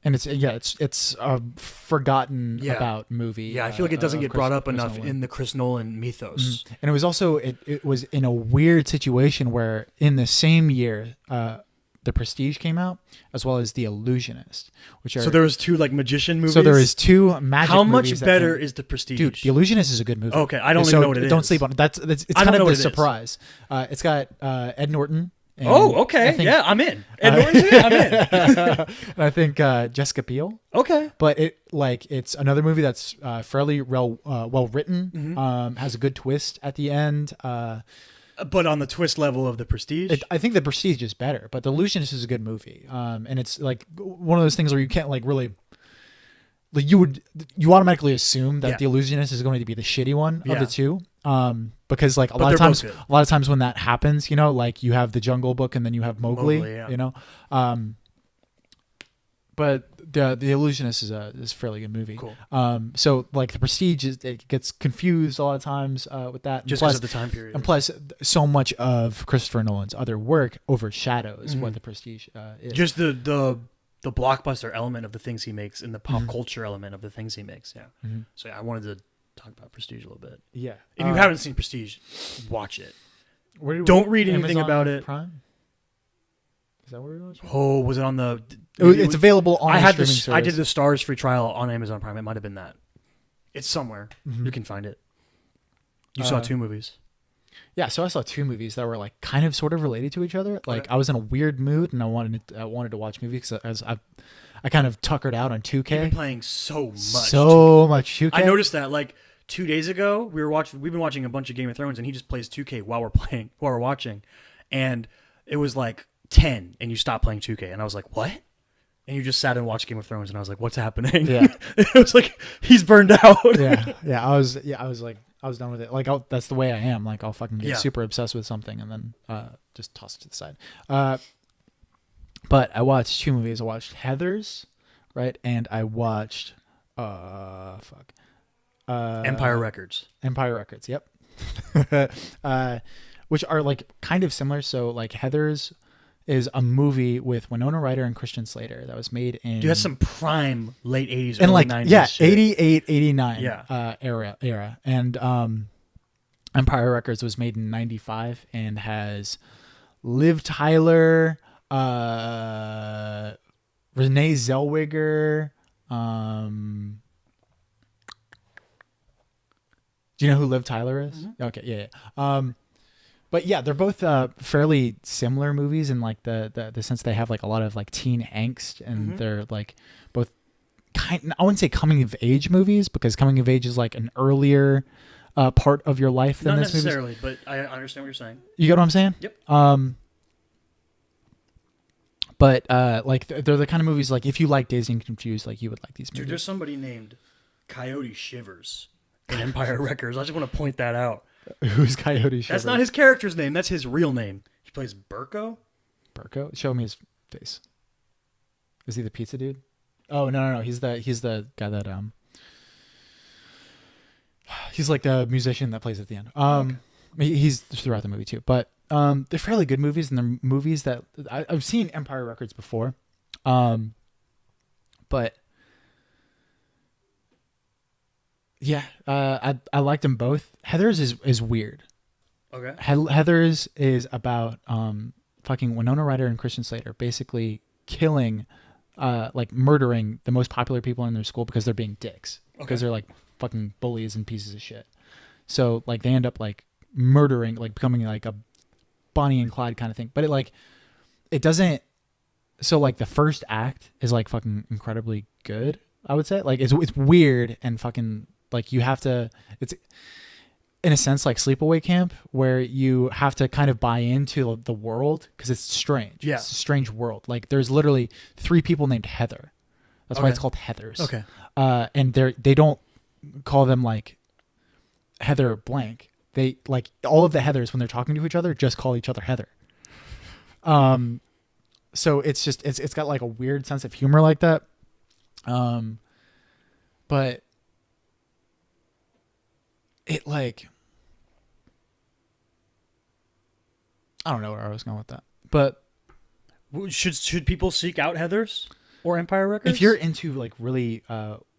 and it's a forgotten about movie. Yeah, I feel like it doesn't get brought up enough in the Chris Nolan mythos. And it was also it was in a weird situation where in the same year. The Prestige came out, as well as The Illusionist, which are so there was 2 like magician movies. So there is 2 magic. How much better is The Prestige? Dude, The Illusionist is a good movie. Okay, I don't even know what it is. Don't sleep on it. It's kind of the surprise. It's got Ed Norton And Oh, okay. Yeah, I'm in. And Norton's in it? I'm in. and I think Jessica Biel. Okay. But it's another movie that's fairly well written. Has a good twist at the end. But on the twist level of The Prestige? I think The Prestige is better, but The Illusionist is a good movie. And it's like one of those things where you can't like really, like you automatically assume that The Illusionist is going to be the shitty one of the two. Because like a lot of times when that happens, you know, like you have the Jungle Book and then you have Mowgli, you know. But the Illusionist is a fairly good movie. Cool. So like The Prestige it gets confused a lot of times with that. Just because of the time period. And plus, so much of Christopher Nolan's other work overshadows what The Prestige is. Just the blockbuster element of the things he makes and the pop culture element of the things he makes. Yeah. So yeah, I wanted to talk about Prestige a little bit. Yeah. If you haven't seen Prestige, watch it. Don't Don't read anything about it. Prime? Is that where we watched it? Oh, was it on the? It's available on. I streaming did the Stars free trial on Amazon Prime. It might have been that. It's somewhere. You can find it. You saw 2 movies. Yeah, so I saw 2 movies that were like kind of sort of related to each other. Like I was in a weird mood and I wanted to watch movies because I kind of tuckered out on 2K. You've been playing so much. So much 2K. I noticed that like 2 days ago we've been watching a bunch of Game of Thrones and he just plays 2K while we're watching, and it was like 10 and you stopped playing 2K and I was like, what? And you just sat and watched Game of Thrones and I was like, what's happening? Yeah. It was like he's burned out. yeah. I was like, I was done with it. Like that's the way I am. Like I'll fucking get super obsessed with something and then just toss it to the side. But I watched 2 movies. I watched Heathers, right? And I watched Empire Records. Empire Records, yep. Which are like kind of similar. So like Heathers is a movie with Winona Ryder and Christian Slater that was made in... Dude, that's some prime late 80s, and early like, 90s yeah, shit. 88, 89 Yeah. era. And Empire Records was made in 95 and has Liv Tyler, Renee Zellweger. Do you know who Liv Tyler is? Okay, yeah. But yeah, they're both fairly similar movies in like the sense they have like a lot of like teen angst, and they're like both I wouldn't say coming of age movies, because coming of age is like an earlier part of your life than Not this necessarily, but I understand what you're saying. You get what I'm saying? Yep. But like they're the kind of movies like if you like Dazed and Confused, like you would like these movies. Dude, there's somebody named Coyote Shivers in Empire Records. I just want to point that out. Who's Coyote Shivers? That's not his character's name. That's his real name. He plays Burko. Burko? Show me his face. Is he the pizza dude? Oh no. He's the guy that he's like the musician that plays at the end. Okay. He's throughout the movie too. But they're fairly good movies, and they're movies that I've seen Empire Records before. But yeah, I liked them both. Heathers is weird. Okay. Heathers is about fucking Winona Ryder and Christian Slater basically killing, like murdering the most popular people in their school because they're being dicks. Because they're like fucking bullies and pieces of shit. So like they end up like murdering, like becoming like a Bonnie and Clyde kind of thing. But it doesn't. So like the first act is like fucking incredibly good, I would say. Like it's weird and fucking like you have to. It's in a sense like Sleepaway Camp, where you have to kind of buy into the world because it's strange. Yeah, it's a strange world. Like there's literally 3 people named Heather. That's why it's called Heathers. Okay. And they don't call them like Heather blank. They like all of the Heathers when they're talking to each other just call each other Heather. So it's just it's got like a weird sense of humor like that. But it like I don't know where I was going with that. But should people seek out Heathers or Empire Records? If you're into like really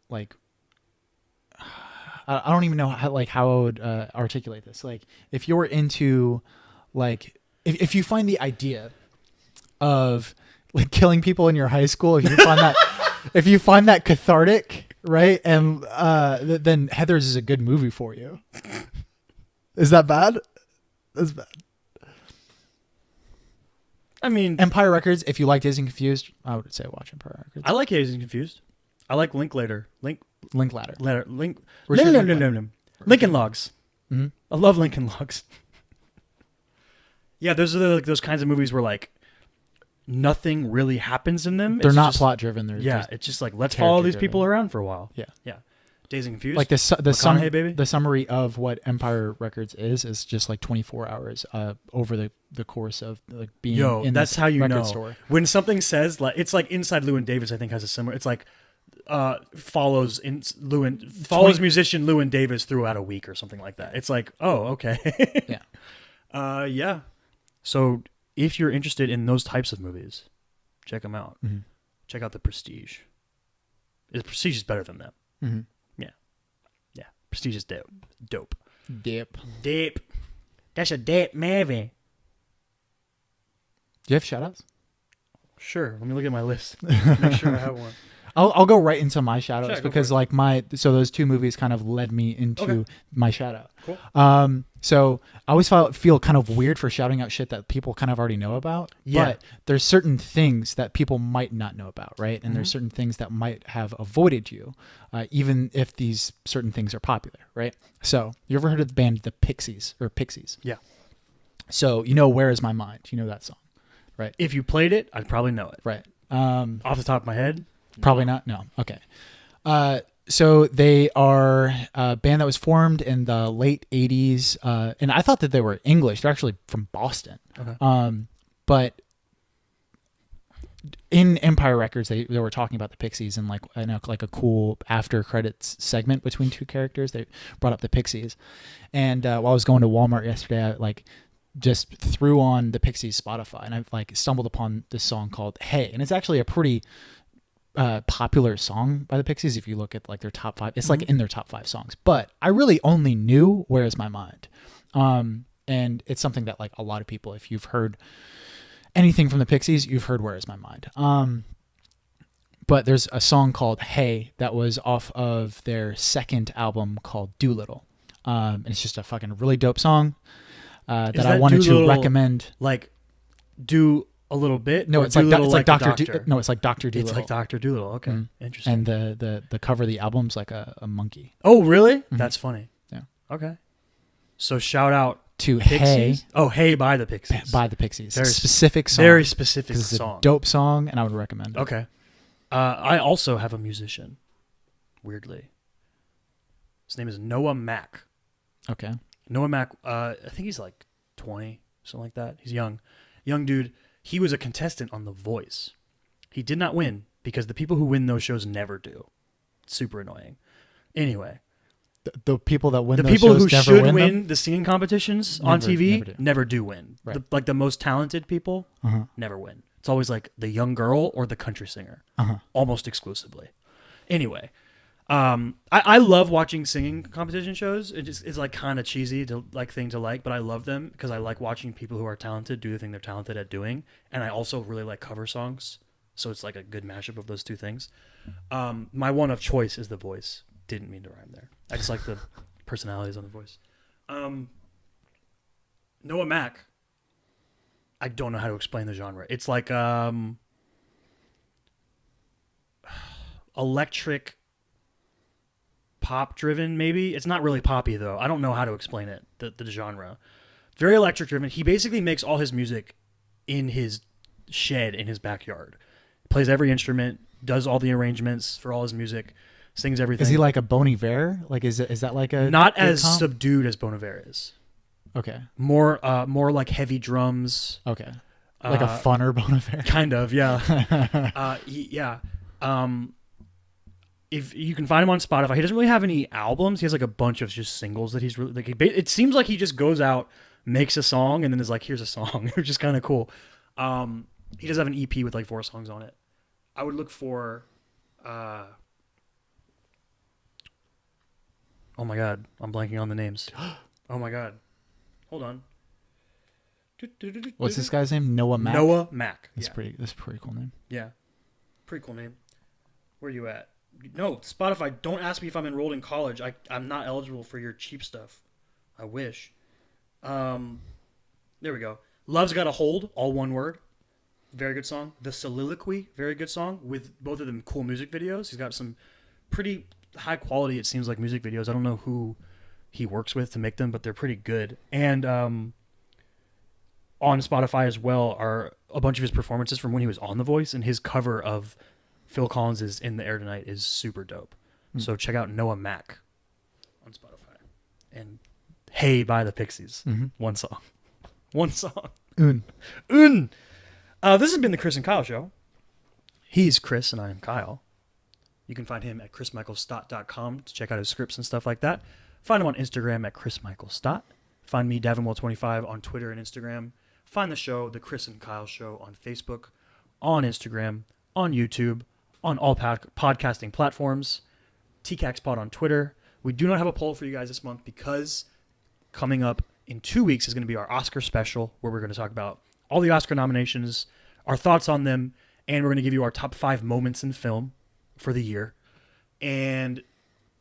like I don't even know how I would articulate this. Like if you're into like if you find the idea of like killing people in your high school, if you find that if you find that cathartic, right? And then Heathers is a good movie for you. Is that bad? That's bad. I mean, Empire Records. If you like Dazed and Confused, I would say watch Empire Records. I like Dazed and Confused. I like Linklater. Linklater. Lincoln Logs. Mm-hmm. I love Lincoln Logs. Yeah, those are like those kinds of movies where like nothing really happens in them. They're It's not just, plot driven. They're it's just like let's follow these people character-driven. around for a while. Yeah. Yeah. Dazed and Confused. Like McConaughey, baby. the summary of what Empire Records is just like 24 hours over the course of like being in that's this how you record know store. when something says like it's like Inside Llewyn Davis. I think has a similar. It's like follows musician Llewyn Davis throughout a week or something like that. It's like okay. Yeah. Yeah. So if you're interested in those types of movies, check them out. Mm-hmm. Check out The Prestige. The Prestige is better than them. Mm-hmm. Yeah. Prestige is dope. Dip. That's a dope movie. Do you have shout outs? Sure. Let me look at my list. Make sure I have one. I'll go right into my shout outs Sure, go because for like those two movies kind of led me into my shout out. Cool. So I always feel kind of weird for shouting out shit that people kind of already know about. Yeah. But there's certain things that people might not know about, right? And there's certain things that might have avoided you, even if these certain things are popular, right? So you ever heard of the band The Pixies or Pixies? Yeah. So you know Where Is My Mind? You know that song, right? If you played it, I'd probably know it. Right. Off the top of my head. Probably not. No. Okay. So they are a band that was formed in the late 80s. And I thought that they were English. They're actually from Boston. Okay. But in Empire Records, they were talking about the Pixies and like a cool after credits segment between two characters. They brought up the Pixies. And while I was going to Walmart yesterday, I like just threw on the Pixies Spotify and I like stumbled upon this song called Hey. And it's actually a pretty popular song by the Pixies. If you look at like their top 5, it's like in their top 5 songs, but I really only knew Where Is My Mind. And it's something that like a lot of people, if you've heard anything from the Pixies, you've heard Where Is My Mind. But there's a song called Hey that was off of their second album called Doolittle. And it's just a fucking really dope song that I wanted to recommend. Like do a little bit. No, it's like Doctor. No, it's like Doctor Doolittle. It's like Doctor Doolittle. Okay, interesting. And the cover of the album's like a monkey. Oh, really? That's funny. Yeah. Okay. So shout out to Pixies. Hey. Oh, Hey by the Pixies. By the Pixies. Very specific song. Very specific It's song. a dope song, and I would recommend it. Okay. I also have a musician. Weirdly, his name is Noah Mack. Okay. Noah Mack. I think he's like 20, something like that. He's young dude. He was a contestant on The Voice. He did not win because the people who win those shows never do. It's super annoying. Anyway, the people that win the those people shows who never should win win them? the singing competitions on TV never do win. Right. Like the most talented people never win. It's always like the young girl or the country singer, almost exclusively. Anyway, I love watching singing competition shows. It's like kind of cheesy thing to like, but I love them because I like watching people who are talented do the thing they're talented at doing, and I also really like cover songs. So it's like a good mashup of those two things. My one of choice is The Voice. Didn't mean to rhyme there. I just like the personalities on The Voice. Noah Mack. I don't know how to explain the genre. It's like electric pop driven, maybe. It's not really poppy though. I don't know how to explain it, the genre. Very electric driven. He basically makes all his music in his shed in his backyard. Plays every instrument, does all the arrangements for all his music, sings everything. Is he like a Bon Iver? Like is that like a not as comp? subdued as Bon Iver is. Okay. More like heavy drums. Okay. Like a funner Bon Iver. Kind of, yeah. Yeah. If you can find him on Spotify, he doesn't really have any albums. He has like a bunch of just singles that he's really like. It seems like he just goes out, makes a song, and then is like, "Here's a song," which is kind of cool. He does have an EP with like 4 songs on it. I would look for. Oh my god, I'm blanking on the names. Oh my god, hold on. What's this guy's name? Noah Mack. Noah Mack. That's a pretty cool name. Yeah, pretty cool name. Where are you at? No, Spotify, don't ask me if I'm enrolled in college. I'm not eligible for your cheap stuff. I wish. There we go. Love's Got a Hold, all one word. very good song. The Soliloquy, very good song, with both of them cool music videos. He's got some pretty high quality, it seems like, music videos. I don't know who he works with to make them, but they're pretty good. And on Spotify as well are a bunch of his performances from when he was on The Voice, and his cover of Phil Collins' In the Air Tonight is super dope. So check out Noah Mack on Spotify. And Hey by the Pixies. One song. Un. This has been the Chris and Kyle Show. He's Chris and I am Kyle. You can find him at chrismichaelstott.com to check out his scripts and stuff like that. Find him on Instagram at chrismichaelstott. Find me, Davinwell25, on Twitter and Instagram. Find the show, The Chris and Kyle Show, on Facebook, on Instagram, on YouTube, on all podcasting platforms. TCAKS Pod on Twitter. We do not have a poll for you guys this month because coming up in 2 weeks is going to be our Oscar special, where we're going to talk about all the Oscar nominations, our thoughts on them, and we're going to give you our top 5 moments in film for the year. And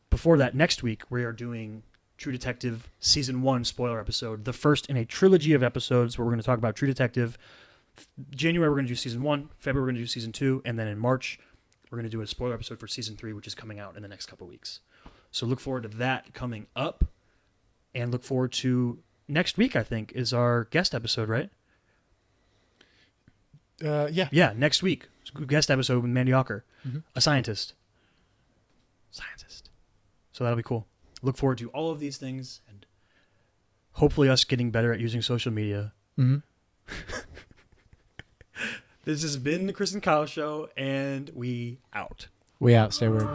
before that, next week, we are doing True Detective Season 1 spoiler episode, the first in a trilogy of episodes where we're going to talk about True Detective. January, we're going to do Season 1. February, we're going to do Season 2. And then in March, we're going to do a spoiler episode for Season 3, which is coming out in the next couple weeks. So look forward to that coming up. And look forward to next week, I think, is our guest episode, right? Yeah. Yeah, next week. Guest episode with Mandy Ocker, a scientist. So that'll be cool. Look forward to all of these things and hopefully us getting better at using social media. This has been the Chris and Kyle Show, and we out. We out. Stay weird.